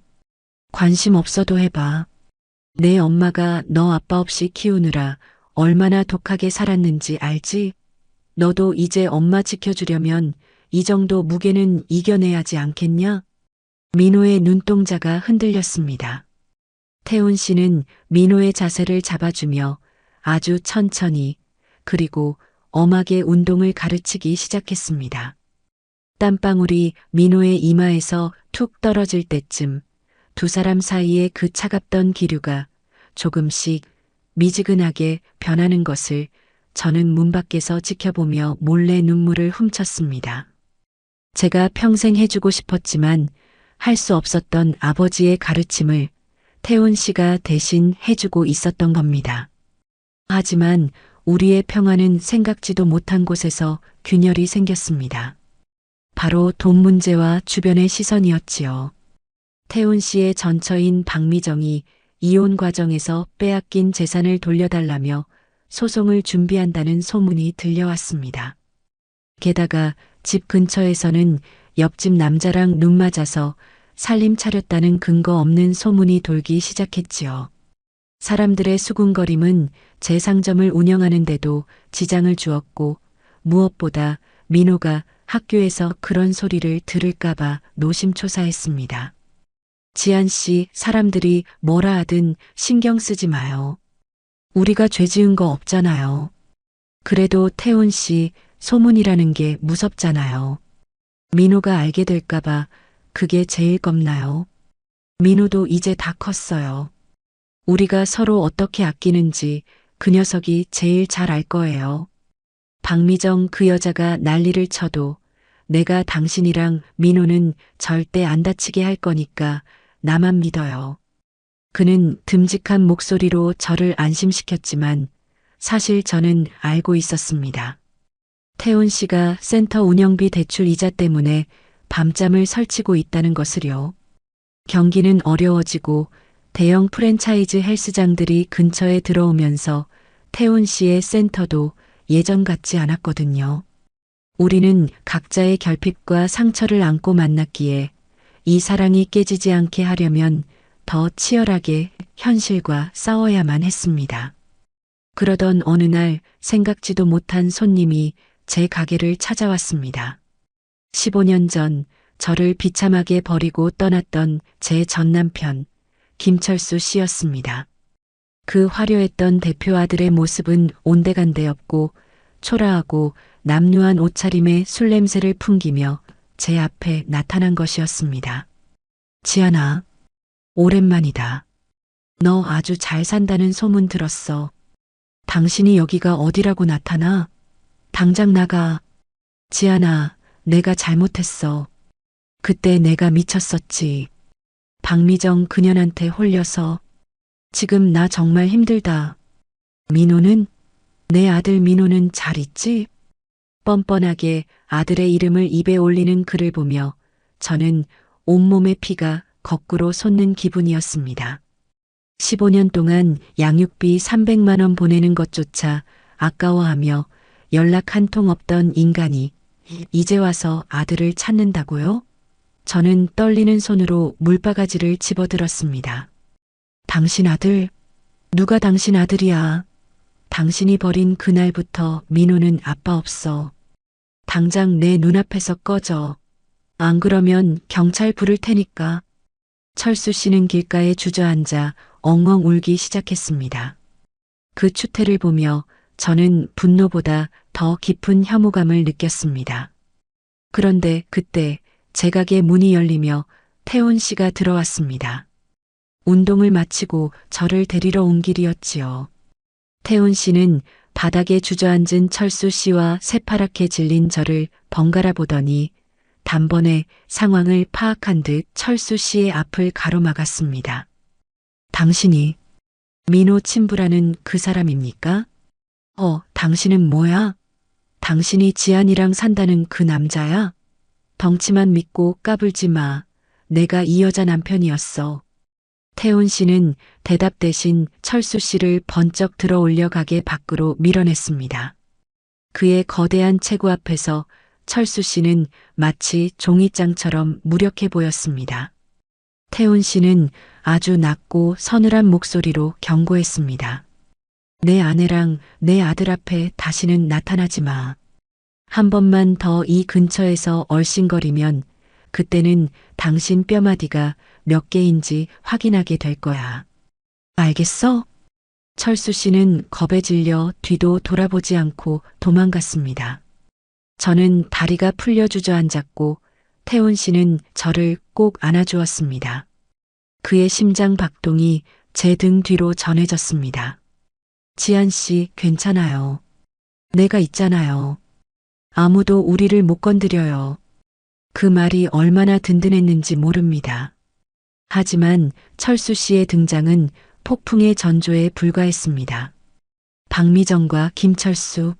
관심 없어도 해봐. 내 엄마가 너 아빠 없이 키우느라 얼마나 독하게 살았는지 알지? 너도 이제 엄마 지켜주려면 이 정도 무게는 이겨내야지 않겠냐? 민호의 눈동자가 흔들렸습니다. 태훈 씨는 민호의 자세를 잡아주며 아주 천천히 그리고 엄하게 운동을 가르치기 시작했습니다. 땀방울이 민호의 이마에서 툭 떨어질 때쯤 두 사람 사이에 그 차갑던 기류가 조금씩 미지근하게 변하는 것을 저는 문 밖에서 지켜보며 몰래 눈물을 훔쳤습니다. 제가 평생 해주고 싶었지만 할 수 없었던 아버지의 가르침을 태훈 씨가 대신 해주고 있었던 겁니다. 하지만 우리의 평화는 생각지도 못한 곳에서 균열이 생겼습니다. 바로 돈 문제와 주변의 시선이었지요. 태훈 씨의 전처인 박미정이 이혼 과정에서 빼앗긴 재산을 돌려달라며 소송을 준비한다는 소문이 들려왔습니다. 게다가 집 근처에서는 옆집 남자랑 눈 맞아서 살림 차렸다는 근거 없는 소문이 돌기 시작했지요. 사람들의 수군거림은 제 상점을 운영하는데도 지장을 주었고 무엇보다 민호가 학교에서 그런 소리를 들을까봐 노심초사했습니다. 지한 씨, 사람들이 뭐라 하든 신경 쓰지 마요. 우리가 죄 지은 거 없잖아요. 그래도 태훈 씨, 소문이라는 게 무섭잖아요. 민호가 알게 될까봐 그게 제일 겁나요. 민호도 이제 다 컸어요. 우리가 서로 어떻게 아끼는지 그 녀석이 제일 잘 알 거예요. 박미정 그 여자가 난리를 쳐도 내가 당신이랑 민호는 절대 안 다치게 할 거니까 나만 믿어요. 그는 듬직한 목소리로 저를 안심시켰지만 사실 저는 알고 있었습니다. 태훈 씨가 센터 운영비 대출 이자 때문에 밤잠을 설치고 있다는 것을요. 경기는 어려워지고 대형 프랜차이즈 헬스장들이 근처에 들어오면서 태훈 씨의 센터도 예전 같지 않았거든요. 우리는 각자의 결핍과 상처를 안고 만났기에 이 사랑이 깨지지 않게 하려면 더 치열하게 현실과 싸워야만 했습니다. 그러던 어느 날 생각지도 못한 손님이 제 가게를 찾아왔습니다. 15년 전 저를 비참하게 버리고 떠났던 제 전남편 김철수 씨였습니다. 그 화려했던 대표 아들의 모습은 온데간데 없고 초라하고 남루한 옷차림에 술 냄새를 풍기며 제 앞에 나타난 것이었습니다. 지안아, 오랜만이다. 너 아주 잘 산다는 소문 들었어. 당신이 여기가 어디라고 나타나? 당장 나가. 지안아, 내가 잘못했어. 그때 내가 미쳤었지. 박미정 그년한테 홀려서. 지금 나 정말 힘들다. 민호는? 내 아들 민호는 잘 있지? 뻔뻔하게 아들의 이름을 입에 올리는 그를 보며 저는 온몸의 피가 거꾸로 솟는 기분이었습니다. 15년 동안 양육비 300만 원 보내는 것조차 아까워하며 연락 한 통 없던 인간이 이제 와서 아들을 찾는다고요? 저는 떨리는 손으로 물바가지를 집어들었습니다. 당신 아들? 누가 당신 아들이야? 당신이 버린 그날부터 민호는 아빠 없어. 당장 내 눈앞에서 꺼져. 안 그러면 경찰 부를 테니까. 철수 씨는 길가에 주저앉아 엉엉 울기 시작했습니다. 그 추태를 보며 저는 분노보다 더 깊은 혐오감을 느꼈습니다. 그런데 그때 제 가게 문이 열리며 태훈 씨가 들어왔습니다. 운동을 마치고 저를 데리러 온 길이었지요. 태훈 씨는 바닥에 주저앉은 철수 씨와 새파랗게 질린 저를 번갈아 보더니 단번에 상황을 파악한 듯 철수 씨의 앞을 가로막았습니다. 당신이 민호 친부라는 그 사람입니까? 당신은 뭐야? 당신이 지안이랑 산다는 그 남자야? 덩치만 믿고 까불지 마. 내가 이 여자 남편이었어. 태훈 씨는 대답 대신 철수 씨를 번쩍 들어 올려 가게 밖으로 밀어냈습니다. 그의 거대한 체구 앞에서 철수 씨는 마치 종이장처럼 무력해 보였습니다. 태훈 씨는 아주 낮고 서늘한 목소리로 경고했습니다. 내 아내랑 내 아들 앞에 다시는 나타나지 마. 한 번만 더 이 근처에서 얼씬거리면 그때는 당신 뼈마디가 몇 개인지 확인하게 될 거야. 알겠어? 철수 씨는 겁에 질려 뒤도 돌아보지 않고 도망갔습니다. 저는 다리가 풀려 주저앉았고 태훈 씨는 저를 꼭 안아주었습니다. 그의 심장 박동이 제 등 뒤로 전해졌습니다. 지안 씨, 괜찮아요. 내가 있잖아요. 아무도 우리를 못 건드려요. 그 말이 얼마나 든든했는지 모릅니다. 하지만 철수 씨의 등장은 폭풍의 전조에 불과했습니다. 박미정과 김철수,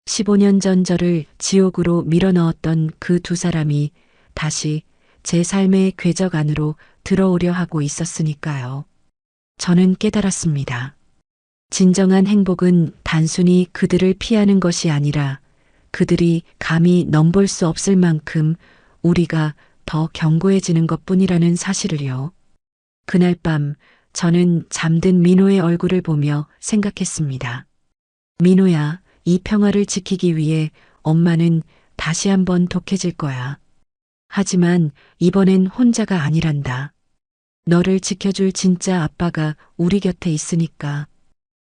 15년 전 저를 지옥으로 밀어넣었던 그 두 사람이 다시 제 삶의 궤적 안으로 들어오려 하고 있었으니까요. 저는 깨달았습니다. 진정한 행복은 단순히 그들을 피하는 것이 아니라 그들이 감히 넘볼 수 없을 만큼 우리가 더 견고해지는 것뿐이라는 사실을요. 그날 밤 저는 잠든 민호의 얼굴을 보며 생각했습니다. 민호야, 이 평화를 지키기 위해 엄마는 다시 한번 독해질 거야. 하지만 이번엔 혼자가 아니란다. 너를 지켜줄 진짜 아빠가 우리 곁에 있으니까.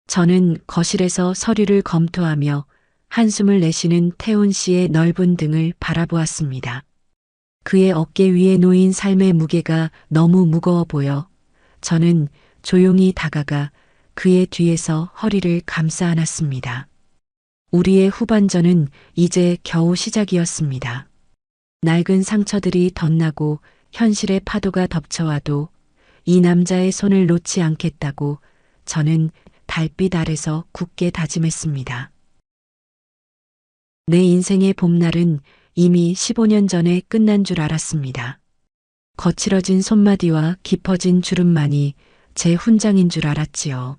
저는 거실에서 서류를 검토하며 한숨을 내쉬는 태훈 씨의 넓은 등을 바라보았습니다. 그의 어깨 위에 놓인 삶의 무게가 너무 무거워 보여 저는 조용히 다가가 그의 뒤에서 허리를 감싸 안았습니다. 우리의 후반전은 이제 겨우 시작이었습니다. 낡은 상처들이 덧나고 현실의 파도가 덮쳐와도 이 남자의 손을 놓지 않겠다고 저는 달빛 아래서 굳게 다짐했습니다. 내 인생의 봄날은 이미 15년 전에 끝난 줄 알았습니다. 거칠어진 손마디와 깊어진 주름만이 제 훈장인 줄 알았지요.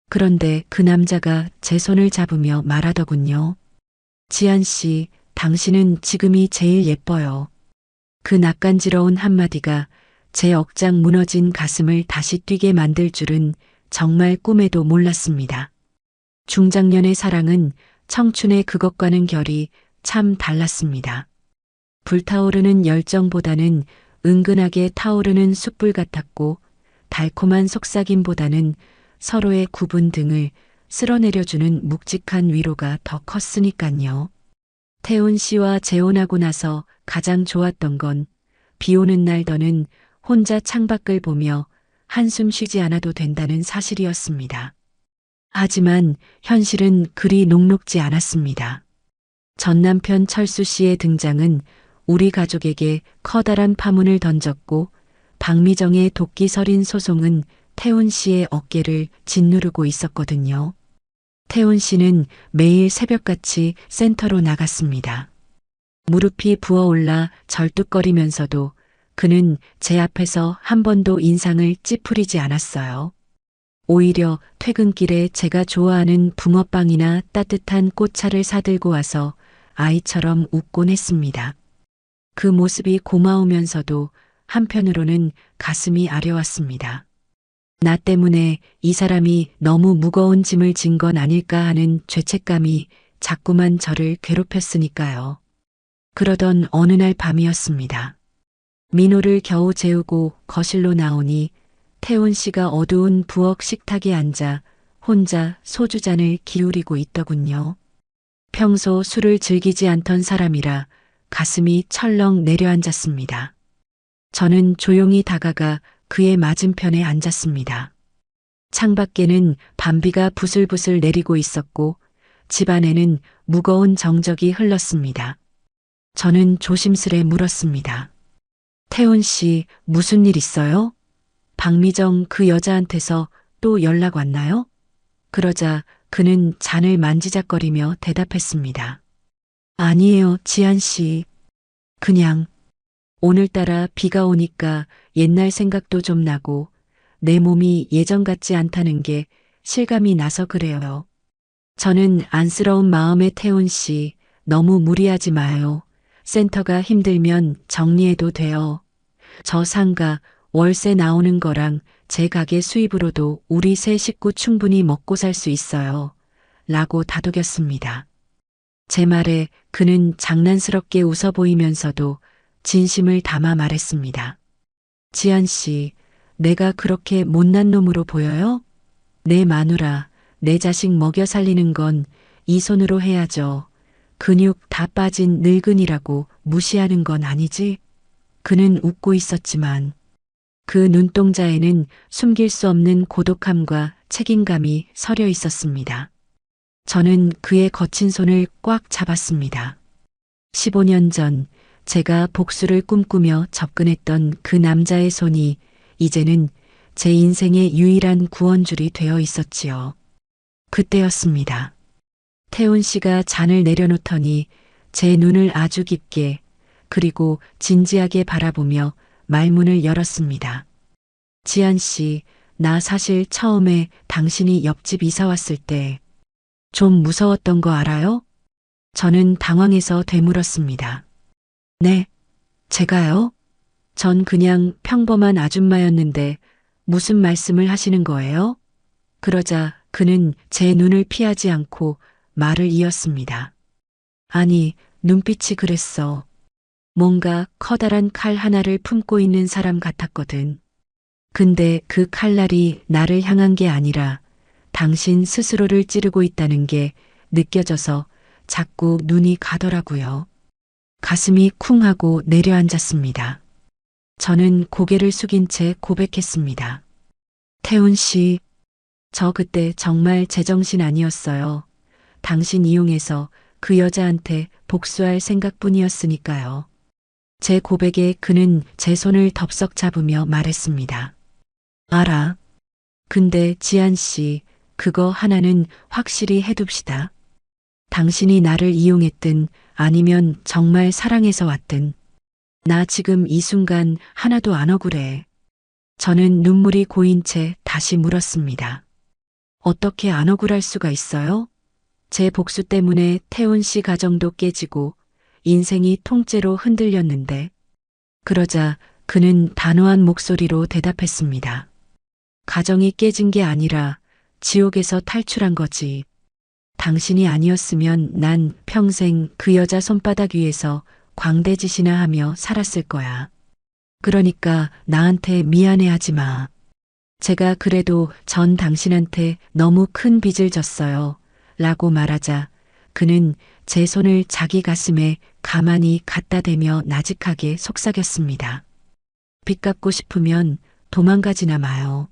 그런데 그 남자가 제 손을 잡으며 말하더군요. 지안 씨, 당신은 지금이 제일 예뻐요. 그 낯간지러운 한마디가 제 억장 무너진 가슴을 다시 뛰게 만들 줄은 정말 꿈에도 몰랐습니다. 중장년의 사랑은 청춘의 그것과는 결이 참 달랐습니다. 불타오르는 열정보다는 은근하게 타오르는 숯불 같았고 달콤한 속삭임보다는 서로의 굽은 등을 쓸어내려주는 묵직한 위로가 더 컸으니깐요. 태훈 씨와 재혼하고 나서 가장 좋았던 건 비 오는 날 더는 혼자 창밖을 보며 한숨 쉬지 않아도 된다는 사실이었습니다. 하지만 현실은 그리 녹록지 않았습니다. 전 남편 철수 씨의 등장은 우리 가족에게 커다란 파문을 던졌고 박미정의 도끼 서린 소송은 태훈 씨의 어깨를 짓누르고 있었거든요. 태훈 씨는 매일 새벽같이 센터로 나갔습니다. 무릎이 부어올라 절뚝거리면서도 그는 제 앞에서 한 번도 인상을 찌푸리지 않았어요. 오히려 퇴근길에 제가 좋아하는 붕어빵이나 따뜻한 꽃차를 사들고 와서 아이처럼 웃곤 했습니다. 그 모습이 고마우면서도 한편으로는 가슴이 아려왔습니다. 나 때문에 이 사람이 너무 무거운 짐을 진 건 아닐까 하는 죄책감이 자꾸만 저를 괴롭혔으니까요. 그러던 어느 날 밤이었습니다. 민호를 겨우 재우고 거실로 나오니 태훈 씨가 어두운 부엌 식탁에 앉아 혼자 소주잔을 기울이고 있더군요. 평소 술을 즐기지 않던 사람이라 가슴이 철렁 내려앉았습니다. 저는 조용히 다가가 그의 맞은편에 앉았습니다. 창밖에는 밤비가 부슬부슬 내리고 있었고 집안에는 무거운 정적이 흘렀습니다. 저는 조심스레 물었습니다. 태훈 씨, 무슨 일 있어요? 박미정 그 여자한테서 또 연락 왔나요? 그러자 그는 잔을 만지작거리며 대답했습니다. 아니에요, 지한 씨. 그냥 오늘따라 비가 오니까 옛날 생각도 좀 나고 내 몸이 예전 같지 않다는 게 실감이 나서 그래요. 저는 안쓰러운 마음에 태훈 씨, 너무 무리하지 마요. 센터가 힘들면 정리해도 돼요. 저 상가 월세 나오는 거랑 제 가게 수입으로도 우리 세 식구 충분히 먹고 살 수 있어요. 라고 다독였습니다. 제 말에 그는 장난스럽게 웃어 보이면서도 진심을 담아 말했습니다. 지한 씨, 내가 그렇게 못난 놈으로 보여요? 내 마누라, 내 자식 먹여 살리는 건 이 손으로 해야죠. 근육 다 빠진 늙은이라고 무시하는 건 아니지? 그는 웃고 있었지만 그 눈동자에는 숨길 수 없는 고독함과 책임감이 서려 있었습니다. 저는 그의 거친 손을 꽉 잡았습니다. 15년 전 제가 복수를 꿈꾸며 접근했던 그 남자의 손이 이제는 제 인생의 유일한 구원줄이 되어 있었지요. 그때였습니다. 태훈 씨가 잔을 내려놓더니 제 눈을 아주 깊게 그리고 진지하게 바라보며 말문을 열었습니다. 지한 씨, 나 사실 처음에 당신이 옆집 이사 왔을 때 좀 무서웠던 거 알아요? 저는 당황해서 되물었습니다. 네, 제가요? 전 그냥 평범한 아줌마였는데 무슨 말씀을 하시는 거예요? 그러자 그는 제 눈을 피하지 않고 말을 이었습니다. 아니, 눈빛이 그랬어. 뭔가 커다란 칼 하나를 품고 있는 사람 같았거든. 근데 그 칼날이 나를 향한 게 아니라 당신 스스로를 찌르고 있다는 게 느껴져서 자꾸 눈이 가더라고요. 가슴이 쿵 하고 내려앉았습니다. 저는 고개를 숙인 채 고백했습니다. 태훈 씨, 저 그때 정말 제정신 아니었어요. 당신 이용해서 그 여자한테 복수할 생각뿐이었으니까요. 제 고백에 그는 제 손을 덥석 잡으며 말했습니다. 알아. 근데 지한 씨, 그거 하나는 확실히 해둡시다. 당신이 나를 이용했든 아니면 정말 사랑해서 왔든 나 지금 이 순간 하나도 안 억울해. 저는 눈물이 고인 채 다시 물었습니다. 어떻게 안 억울할 수가 있어요? 제 복수 때문에 태훈 씨 가정도 깨지고 인생이 통째로 흔들렸는데 그러자 그는 단호한 목소리로 대답했습니다. 가정이 깨진 게 아니라 지옥에서 탈출한 거지. 당신이 아니었으면 난 평생 그 여자 손바닥 위에서 광대짓이나 하며 살았을 거야. 그러니까 나한테 미안해하지 마. 제가 그래도 전 당신한테 너무 큰 빚을 졌어요. 라고 말하자 그는 제 손을 자기 가슴에 가만히 갖다 대며 나직하게 속삭였습니다. 빚 갚고 싶으면 도망가지나 마요.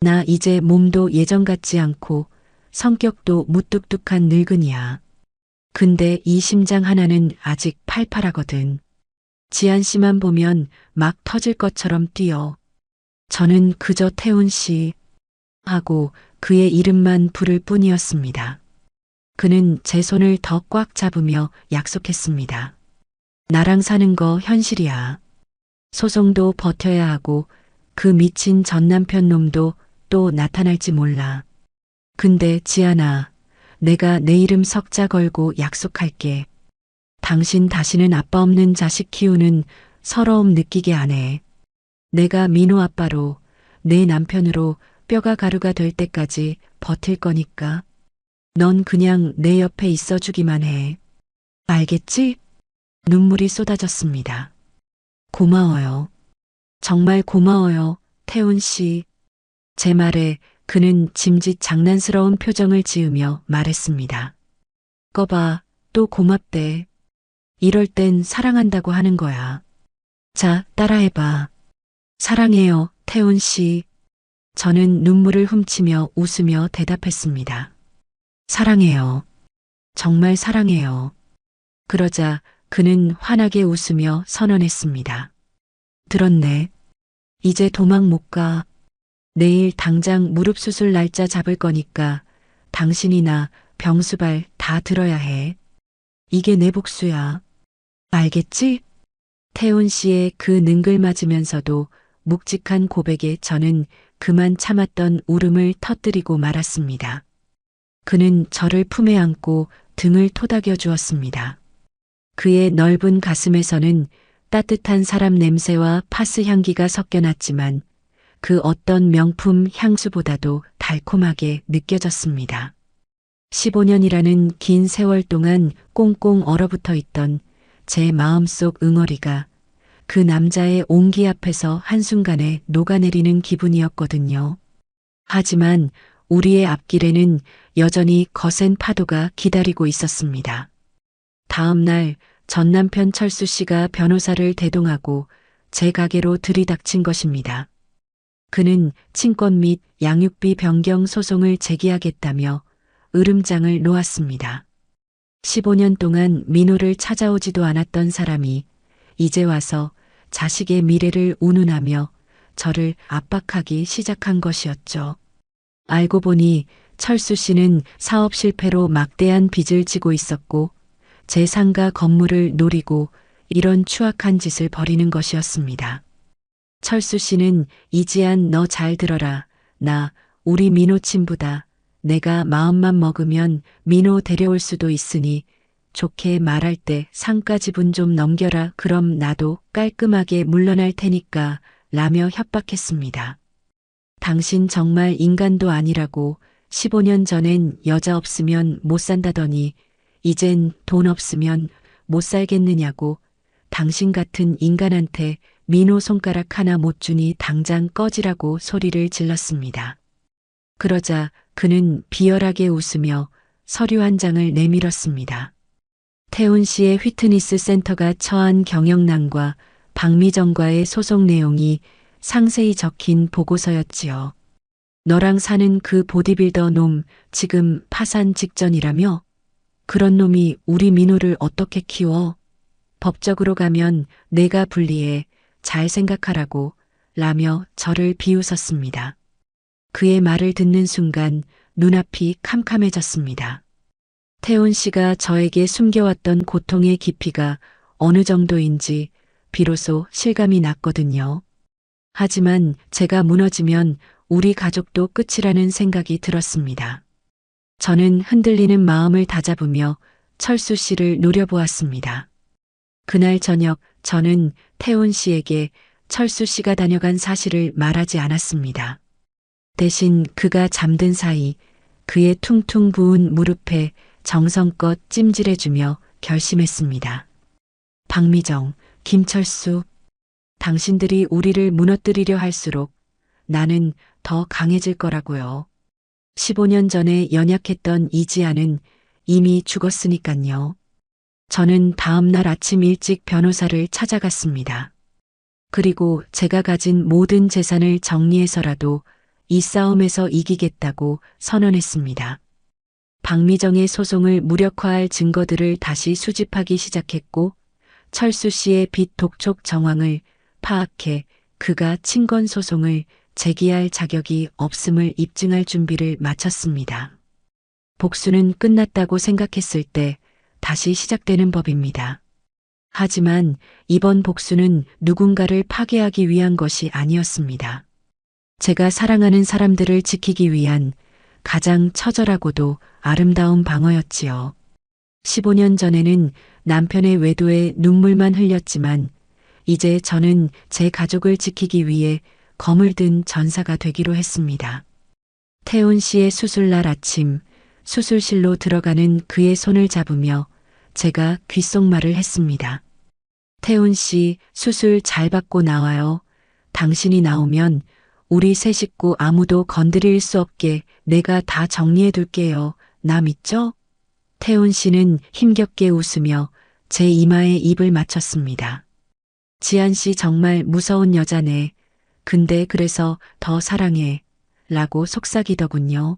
나 이제 몸도 예전 같지 않고 성격도 무뚝뚝한 늙은이야. 근데 이 심장 하나는 아직 팔팔하거든. 지한 씨만 보면 막 터질 것처럼 뛰어. 저는 그저 태훈 씨 하고 그의 이름만 부를 뿐이었습니다. 그는 제 손을 더 꽉 잡으며 약속했습니다. 나랑 사는 거 현실이야. 소송도 버텨야 하고 그 미친 전 남편 놈도 또 나타날지 몰라. 근데 지안아, 내가 내 이름 석자 걸고 약속할게. 당신 다시는 아빠 없는 자식 키우는 서러움 느끼게 안 해. 내가 민호 아빠로 내 남편으로 뼈가 가루가 될 때까지 버틸 거니까. 넌 그냥 내 옆에 있어 주기만 해. 알겠지? 눈물이 쏟아졌습니다. 고마워요. 정말 고마워요, 태훈 씨. 제 말에 그는 짐짓 장난스러운 표정을 지으며 말했습니다. 꺼봐, 또 고맙대. 이럴 땐 사랑한다고 하는 거야. 자, 따라해봐. 사랑해요, 태훈 씨. 저는 눈물을 훔치며 웃으며 대답했습니다. 사랑해요. 정말 사랑해요. 그러자 그는 환하게 웃으며 선언했습니다. 들었네. 이제 도망 못 가. 내일 당장 무릎 수술 날짜 잡을 거니까 당신이나 병수발 다 들어야 해. 이게 내 복수야. 알겠지? 태훈 씨의 그 능글맞으면서도 묵직한 고백에 저는 그만 참았던 울음을 터뜨리고 말았습니다. 그는 저를 품에 안고 등을 토닥여 주었습니다. 그의 넓은 가슴에서는 따뜻한 사람 냄새와 파스 향기가 섞여 났지만 그 어떤 명품 향수보다도 달콤하게 느껴졌습니다. 15년이라는 긴 세월 동안 꽁꽁 얼어붙어 있던 제 마음속 응어리가 그 남자의 온기 앞에서 한순간에 녹아내리는 기분이었거든요. 하지만 우리의 앞길에는 여전히 거센 파도가 기다리고 있었습니다. 다음 날 전 남편 철수 씨가 변호사를 대동하고 제 가게로 들이닥친 것입니다. 그는 친권 및 양육비 변경 소송을 제기하겠다며 으름장을 놓았습니다. 15년 동안 민호를 찾아오지도 않았던 사람이 이제 와서 자식의 미래를 운운하며 저를 압박하기 시작한 것이었죠. 알고 보니 철수 씨는 사업 실패로 막대한 빚을 지고 있었고 제 상가 건물을 노리고 이런 추악한 짓을 벌이는 것이었습니다. 철수 씨는 이지안 너 잘 들어라. 나 우리 민호 친부다. 내가 마음만 먹으면 민호 데려올 수도 있으니 좋게 말할 때 상가 지분 좀 넘겨라. 그럼 나도 깔끔하게 물러날 테니까 라며 협박했습니다. 당신 정말 인간도 아니라고 15년 전엔 여자 없으면 못 산다더니 이젠 돈 없으면 못 살겠느냐고 당신 같은 인간한테 민호 손가락 하나 못 주니 당장 꺼지라고 소리를 질렀습니다. 그러자 그는 비열하게 웃으며 서류 한 장을 내밀었습니다. 태훈 씨의 휘트니스 센터가 처한 경영난과 박미정과의 소송 내용이 상세히 적힌 보고서였지요. 너랑 사는 그 보디빌더 놈 지금 파산 직전이라며? 그런 놈이 우리 민호를 어떻게 키워? 법적으로 가면 내가 불리해. 잘 생각하라고 라며 저를 비웃었습니다. 그의 말을 듣는 순간 눈앞이 캄캄해졌습니다. 태훈 씨가 저에게 숨겨왔던 고통의 깊이가 어느 정도인지 비로소 실감이 났거든요. 하지만 제가 무너지면 우리 가족도 끝이라는 생각이 들었습니다. 저는 흔들리는 마음을 다잡으며 철수 씨를 노려보았습니다. 그날 저녁 저는 태훈 씨에게 철수 씨가 다녀간 사실을 말하지 않았습니다. 대신 그가 잠든 사이 그의 퉁퉁 부은 무릎에 정성껏 찜질해주며 결심했습니다. 박미정, 김철수, 당신들이 우리를 무너뜨리려 할수록 나는 더 강해질 거라고요. 15년 전에 연약했던 이지아는 이미 죽었으니깐요. 저는 다음 날 아침 일찍 변호사를 찾아갔습니다. 그리고 제가 가진 모든 재산을 정리해서라도 이 싸움에서 이기겠다고 선언했습니다. 박미정의 소송을 무력화할 증거들을 다시 수집하기 시작했고 철수 씨의 빚 독촉 정황을 파악해 그가 친권 소송을 제기할 자격이 없음을 입증할 준비를 마쳤습니다. 복수는 끝났다고 생각했을 때 다시 시작되는 법입니다. 하지만 이번 복수는 누군가를 파괴하기 위한 것이 아니었습니다. 제가 사랑하는 사람들을 지키기 위한 가장 처절하고도 아름다운 방어였지요. 15년 전에는 남편의 외도에 눈물만 흘렸지만 이제 저는 제 가족을 지키기 위해 검을 든 전사가 되기로 했습니다. 태훈 씨의 수술날 아침 수술실로 들어가는 그의 손을 잡으며 제가 귓속말을 했습니다. 태훈 씨 수술 잘 받고 나와요. 당신이 나오면 우리 세 식구 아무도 건드릴 수 없게 내가 다 정리해 둘게요. 나 믿죠? 태훈 씨는 힘겹게 웃으며 제 이마에 입을 맞췄습니다. 지한 씨 정말 무서운 여자네. 근데 그래서 더 사랑해. 라고 속삭이더군요.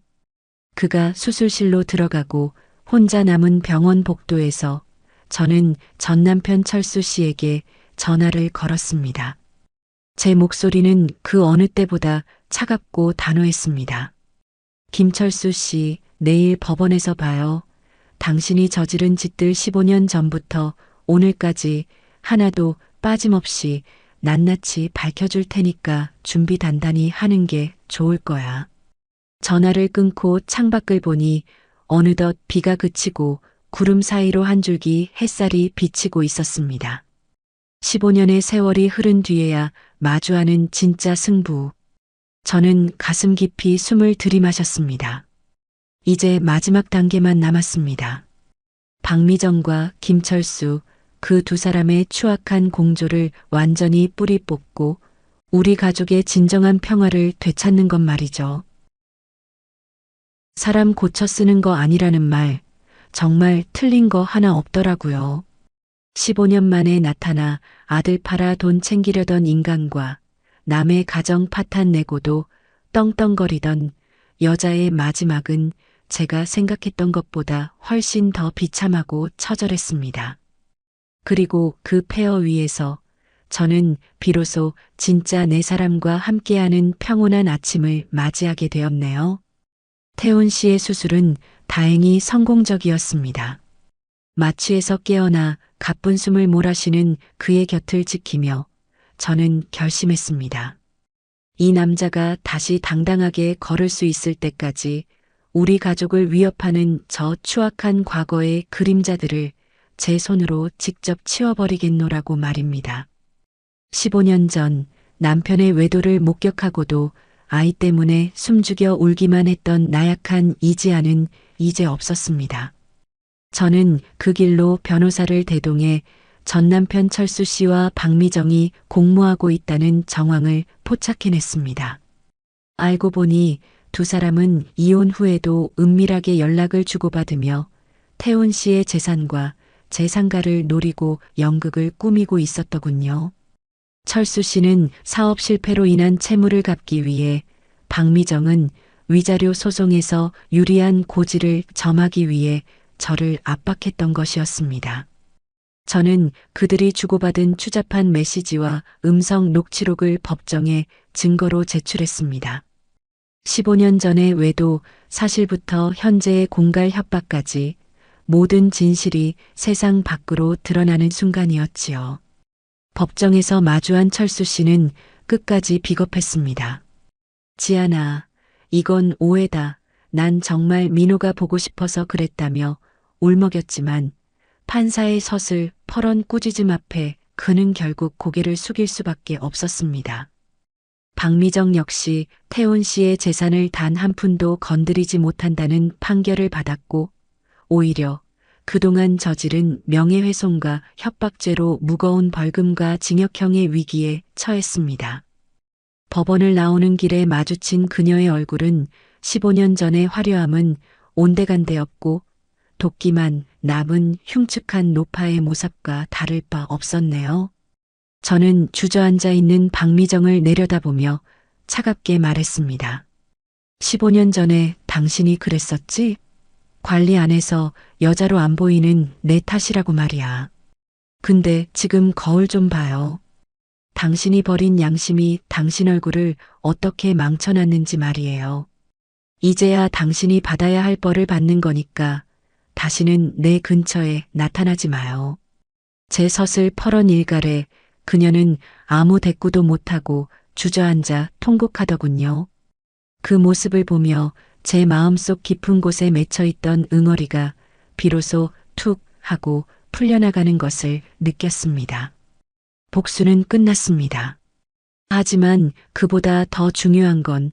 그가 수술실로 들어가고 혼자 남은 병원 복도에서 저는 전 남편 철수 씨에게 전화를 걸었습니다. 제 목소리는 그 어느 때보다 차갑고 단호했습니다. 김철수 씨, 내일 법원에서 봐요. 당신이 저지른 짓들 15년 전부터 오늘까지 하나도 빠짐없이 낱낱이 밝혀줄 테니까 준비 단단히 하는 게 좋을 거야. 전화를 끊고 창밖을 보니 어느덧 비가 그치고 구름 사이로 한 줄기 햇살이 비치고 있었습니다. 15년의 세월이 흐른 뒤에야 마주하는 진짜 승부. 저는 가슴 깊이 숨을 들이마셨습니다. 이제 마지막 단계만 남았습니다. 박미정과 김철수, 그 두 사람의 추악한 공조를 완전히 뿌리 뽑고 우리 가족의 진정한 평화를 되찾는 것 말이죠. 사람 고쳐 쓰는 거 아니라는 말, 정말 틀린 거 하나 없더라고요. 15년 만에 나타나 아들 팔아 돈 챙기려던 인간과 남의 가정 파탄 내고도 떵떵거리던 여자의 마지막은 제가 생각했던 것보다 훨씬 더 비참하고 처절했습니다. 그리고 그 폐허 위에서 저는 비로소 진짜 내 사람과 함께하는 평온한 아침을 맞이하게 되었네요. 태훈 씨의 수술은 다행히 성공적이었습니다. 마취에서 깨어나 가쁜 숨을 몰아쉬는 그의 곁을 지키며 저는 결심했습니다. 이 남자가 다시 당당하게 걸을 수 있을 때까지 우리 가족을 위협하는 저 추악한 과거의 그림자들을 제 손으로 직접 치워버리겠노라고 말입니다. 15년 전 남편의 외도를 목격하고도 아이 때문에 숨죽여 울기만 했던 나약한 이지아는 이제 없었습니다. 저는 그 길로 변호사를 대동해 전 남편 철수 씨와 박미정이 공모하고 있다는 정황을 포착해냈습니다. 알고 보니 두 사람은 이혼 후에도 은밀하게 연락을 주고받으며 태훈 씨의 재산과 재산가를 노리고 연극을 꾸미고 있었더군요. 철수 씨는 사업 실패로 인한 채무를 갚기 위해, 박미정은 위자료 소송에서 유리한 고지를 점하기 위해 저를 압박했던 것이었습니다. 저는 그들이 주고받은 추잡한 메시지와 음성 녹취록을 법정에 증거로 제출했습니다. 15년 전의 외도 사실부터 현재의 공갈 협박까지 모든 진실이 세상 밖으로 드러나는 순간이었지요. 법정에서 마주한 철수 씨는 끝까지 비겁했습니다. 지아나, 이건 오해다. 난 정말 민호가 보고 싶어서 그랬다며 울먹였지만 판사의 서슬 퍼런 꾸짖음 앞에 그는 결국 고개를 숙일 수밖에 없었습니다. 박미정 역시 태훈 씨의 재산을 단 한 푼도 건드리지 못한다는 판결을 받았고 오히려 그동안 저지른 명예훼손과 협박죄로 무거운 벌금과 징역형의 위기에 처했습니다. 법원을 나오는 길에 마주친 그녀의 얼굴은 15년 전의 화려함은 온데간데 없고 도끼만 남은 흉측한 노파의 모습과 다를 바 없었네요. 저는 주저앉아 있는 박미정을 내려다보며 차갑게 말했습니다. 15년 전에 당신이 그랬었지? 관리 안에서 여자로 안 보이는 내 탓이라고 말이야. 근데 지금 거울 좀 봐요. 당신이 버린 양심이 당신 얼굴을 어떻게 망쳐놨는지 말이에요. 이제야 당신이 받아야 할 벌을 받는 거니까 다시는 내 근처에 나타나지 마요. 제 섯을 펄은 일갈에 그녀는 아무 대꾸도 못하고 주저앉아 통곡하더군요. 그 모습을 보며 제 마음속 깊은 곳에 맺혀있던 응어리가 비로소 툭 하고 풀려나가는 것을 느꼈습니다. 복수는 끝났습니다. 하지만 그보다 더 중요한 건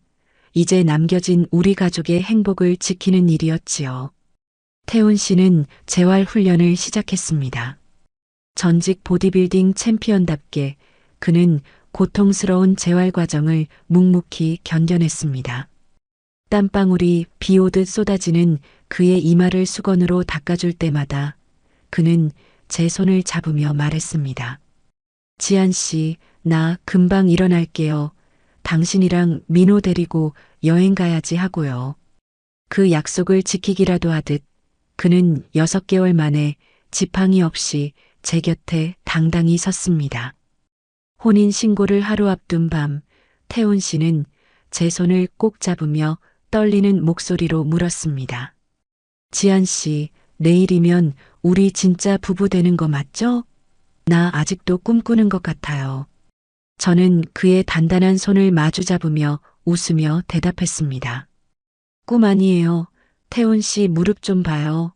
이제 남겨진 우리 가족의 행복을 지키는 일이었지요. 태훈 씨는 재활 훈련을 시작했습니다. 전직 보디빌딩 챔피언답게 그는 고통스러운 재활 과정을 묵묵히 견뎌냈습니다. 땀방울이 비 오듯 쏟아지는 그의 이마를 수건으로 닦아줄 때마다 그는 제 손을 잡으며 말했습니다. 지한 씨, 나 금방 일어날게요. 당신이랑 민호 데리고 여행 가야지 하고요. 그 약속을 지키기라도 하듯 그는 6개월 만에 지팡이 없이 제 곁에 당당히 섰습니다. 혼인 신고를 하루 앞둔 밤, 태훈 씨는 제 손을 꼭 잡으며 떨리는 목소리로 물었습니다. 지한 씨, 내일이면 우리 진짜 부부 되는 거 맞죠? 나 아직도 꿈꾸는 것 같아요. 저는 그의 단단한 손을 마주 잡으며 웃으며 대답했습니다. 꿈 아니에요. 태훈 씨 무릎 좀 봐요.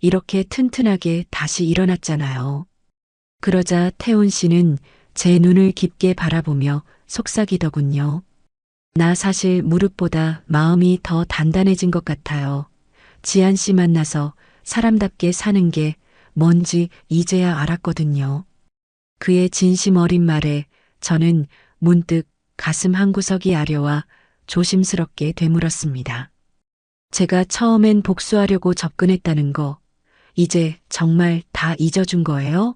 이렇게 튼튼하게 다시 일어났잖아요. 그러자 태훈 씨는 제 눈을 깊게 바라보며 속삭이더군요. 나 사실 무릎보다 마음이 더 단단해진 것 같아요. 지한 씨 만나서 사람답게 사는 게 뭔지 이제야 알았거든요. 그의 진심 어린 말에 저는 문득 가슴 한구석이 아려와 조심스럽게 되물었습니다. 제가 처음엔 복수하려고 접근했다는 거, 이제 정말 다 잊어준 거예요?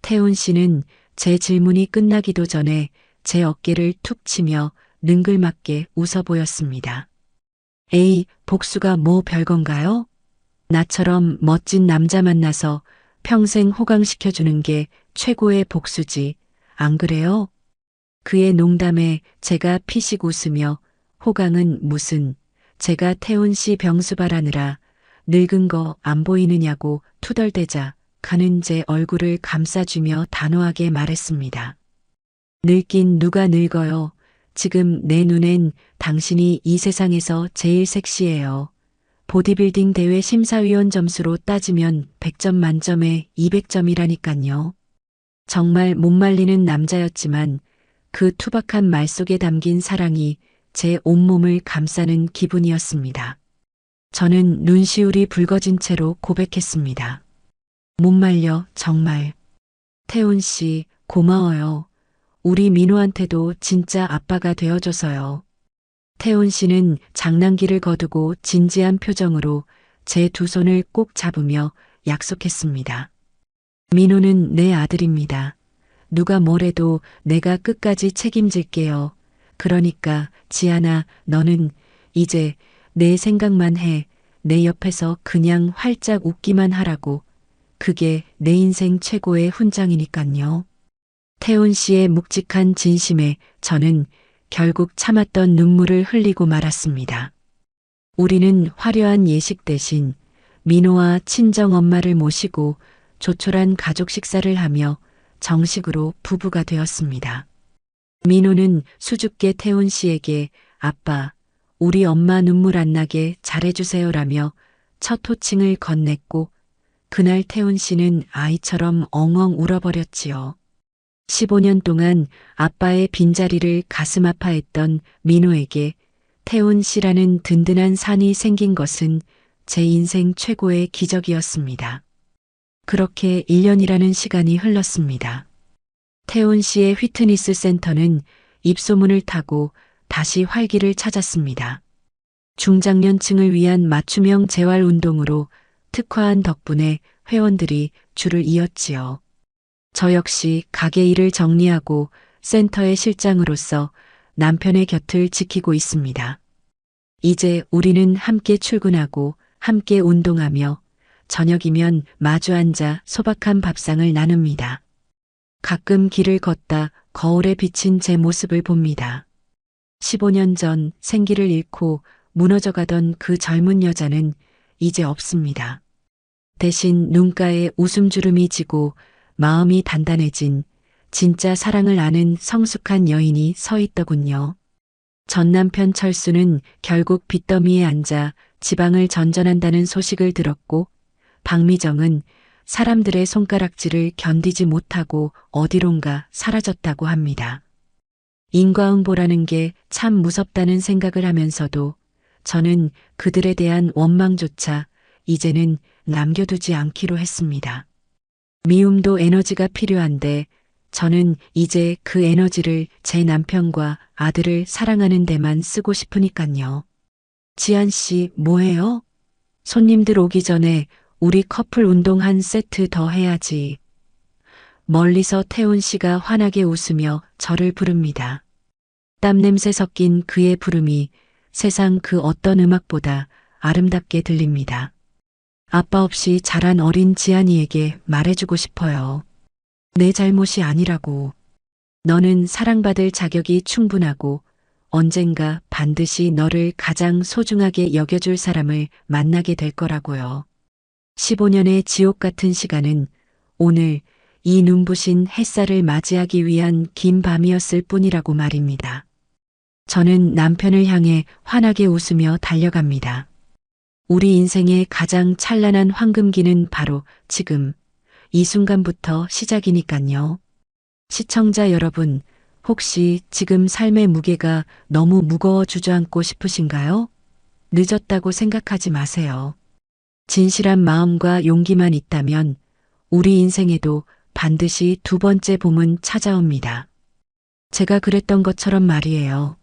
태훈 씨는 제 질문이 끝나기도 전에 제 어깨를 툭 치며 능글맞게 웃어 보였습니다. 에이, 복수가 뭐 별건가요? 나처럼 멋진 남자 만나서 평생 호강시켜주는 게 최고의 복수지, 안 그래요? 그의 농담에 제가 피식 웃으며 호강은 무슨, 제가 태훈 씨 병수 바라느라 늙은 거 안 보이느냐고 투덜대자 가는 제 얼굴을 감싸주며 단호하게 말했습니다. 늙긴 누가 늙어요. 지금 내 눈엔 당신이 이 세상에서 제일 섹시해요. 보디빌딩 대회 심사위원 점수로 따지면 100점 만점에 200점이라니깐요. 정말 못 말리는 남자였지만 그 투박한 말 속에 담긴 사랑이 제 온몸을 감싸는 기분이었습니다. 저는 눈시울이 붉어진 채로 고백했습니다. 못 말려, 정말. 태훈 씨, 고마워요. 우리 민호한테도 진짜 아빠가 되어줘서요. 태훈 씨는 장난기를 거두고 진지한 표정으로 제 두 손을 꼭 잡으며 약속했습니다. 민호는 내 아들입니다. 누가 뭐래도 내가 끝까지 책임질게요. 그러니까 지안아, 너는 이제 내 생각만 해. 내 옆에서 그냥 활짝 웃기만 하라고. 그게 내 인생 최고의 훈장이니깐요. 태훈 씨의 묵직한 진심에 저는 결국 참았던 눈물을 흘리고 말았습니다. 우리는 화려한 예식 대신 민호와 친정 엄마를 모시고 조촐한 가족 식사를 하며 정식으로 부부가 되었습니다. 민호는 수줍게 태훈 씨에게 아빠, 우리 엄마 눈물 안 나게 잘해주세요라며 첫 호칭을 건넸고 그날 태훈 씨는 아이처럼 엉엉 울어버렸지요. 15년 동안 아빠의 빈자리를 가슴 아파했던 민호에게 태훈 씨라는 든든한 산이 생긴 것은 제 인생 최고의 기적이었습니다. 그렇게 1년이라는 시간이 흘렀습니다. 태훈 씨의 휘트니스 센터는 입소문을 타고 다시 활기를 찾았습니다. 중장년층을 위한 맞춤형 재활 운동으로 특화한 덕분에 회원들이 줄을 이었지요. 저 역시 가게 일을 정리하고 센터의 실장으로서 남편의 곁을 지키고 있습니다. 이제 우리는 함께 출근하고 함께 운동하며 저녁이면 마주 앉아 소박한 밥상을 나눕니다. 가끔 길을 걷다 거울에 비친 제 모습을 봅니다. 15년 전 생기를 잃고 무너져가던 그 젊은 여자는 이제 없습니다. 대신 눈가에 웃음주름이 지고 마음이 단단해진 진짜 사랑을 아는 성숙한 여인이 서 있더군요. 전 남편 철수는 결국 빚더미에 앉아 지방을 전전한다는 소식을 들었고 박미정은 사람들의 손가락질을 견디지 못하고 어디론가 사라졌다고 합니다. 인과응보라는 게 참 무섭다는 생각을 하면서도 저는 그들에 대한 원망조차 이제는 남겨두지 않기로 했습니다. 미움도 에너지가 필요한데 저는 이제 그 에너지를 제 남편과 아들을 사랑하는 데만 쓰고 싶으니깐요. 지한 씨, 뭐해요? 손님들 오기 전에 우리 커플 운동 한 세트 더 해야지. 멀리서 태훈 씨가 환하게 웃으며 저를 부릅니다. 땀 냄새 섞인 그의 부름이 세상 그 어떤 음악보다 아름답게 들립니다. 아빠 없이 자란 어린 지한이에게 말해주고 싶어요. 내 잘못이 아니라고. 너는 사랑받을 자격이 충분하고 언젠가 반드시 너를 가장 소중하게 여겨줄 사람을 만나게 될 거라고요. 15년의 지옥 같은 시간은 오늘 이 눈부신 햇살을 맞이하기 위한 긴 밤이었을 뿐이라고 말입니다. 저는 남편을 향해 환하게 웃으며 달려갑니다. 우리 인생의 가장 찬란한 황금기는 바로 지금, 이 순간부터 시작이니깐요. 시청자 여러분, 혹시 지금 삶의 무게가 너무 무거워 주저앉고 싶으신가요? 늦었다고 생각하지 마세요. 진실한 마음과 용기만 있다면 우리 인생에도 반드시 두 번째 봄은 찾아옵니다. 제가 그랬던 것처럼 말이에요.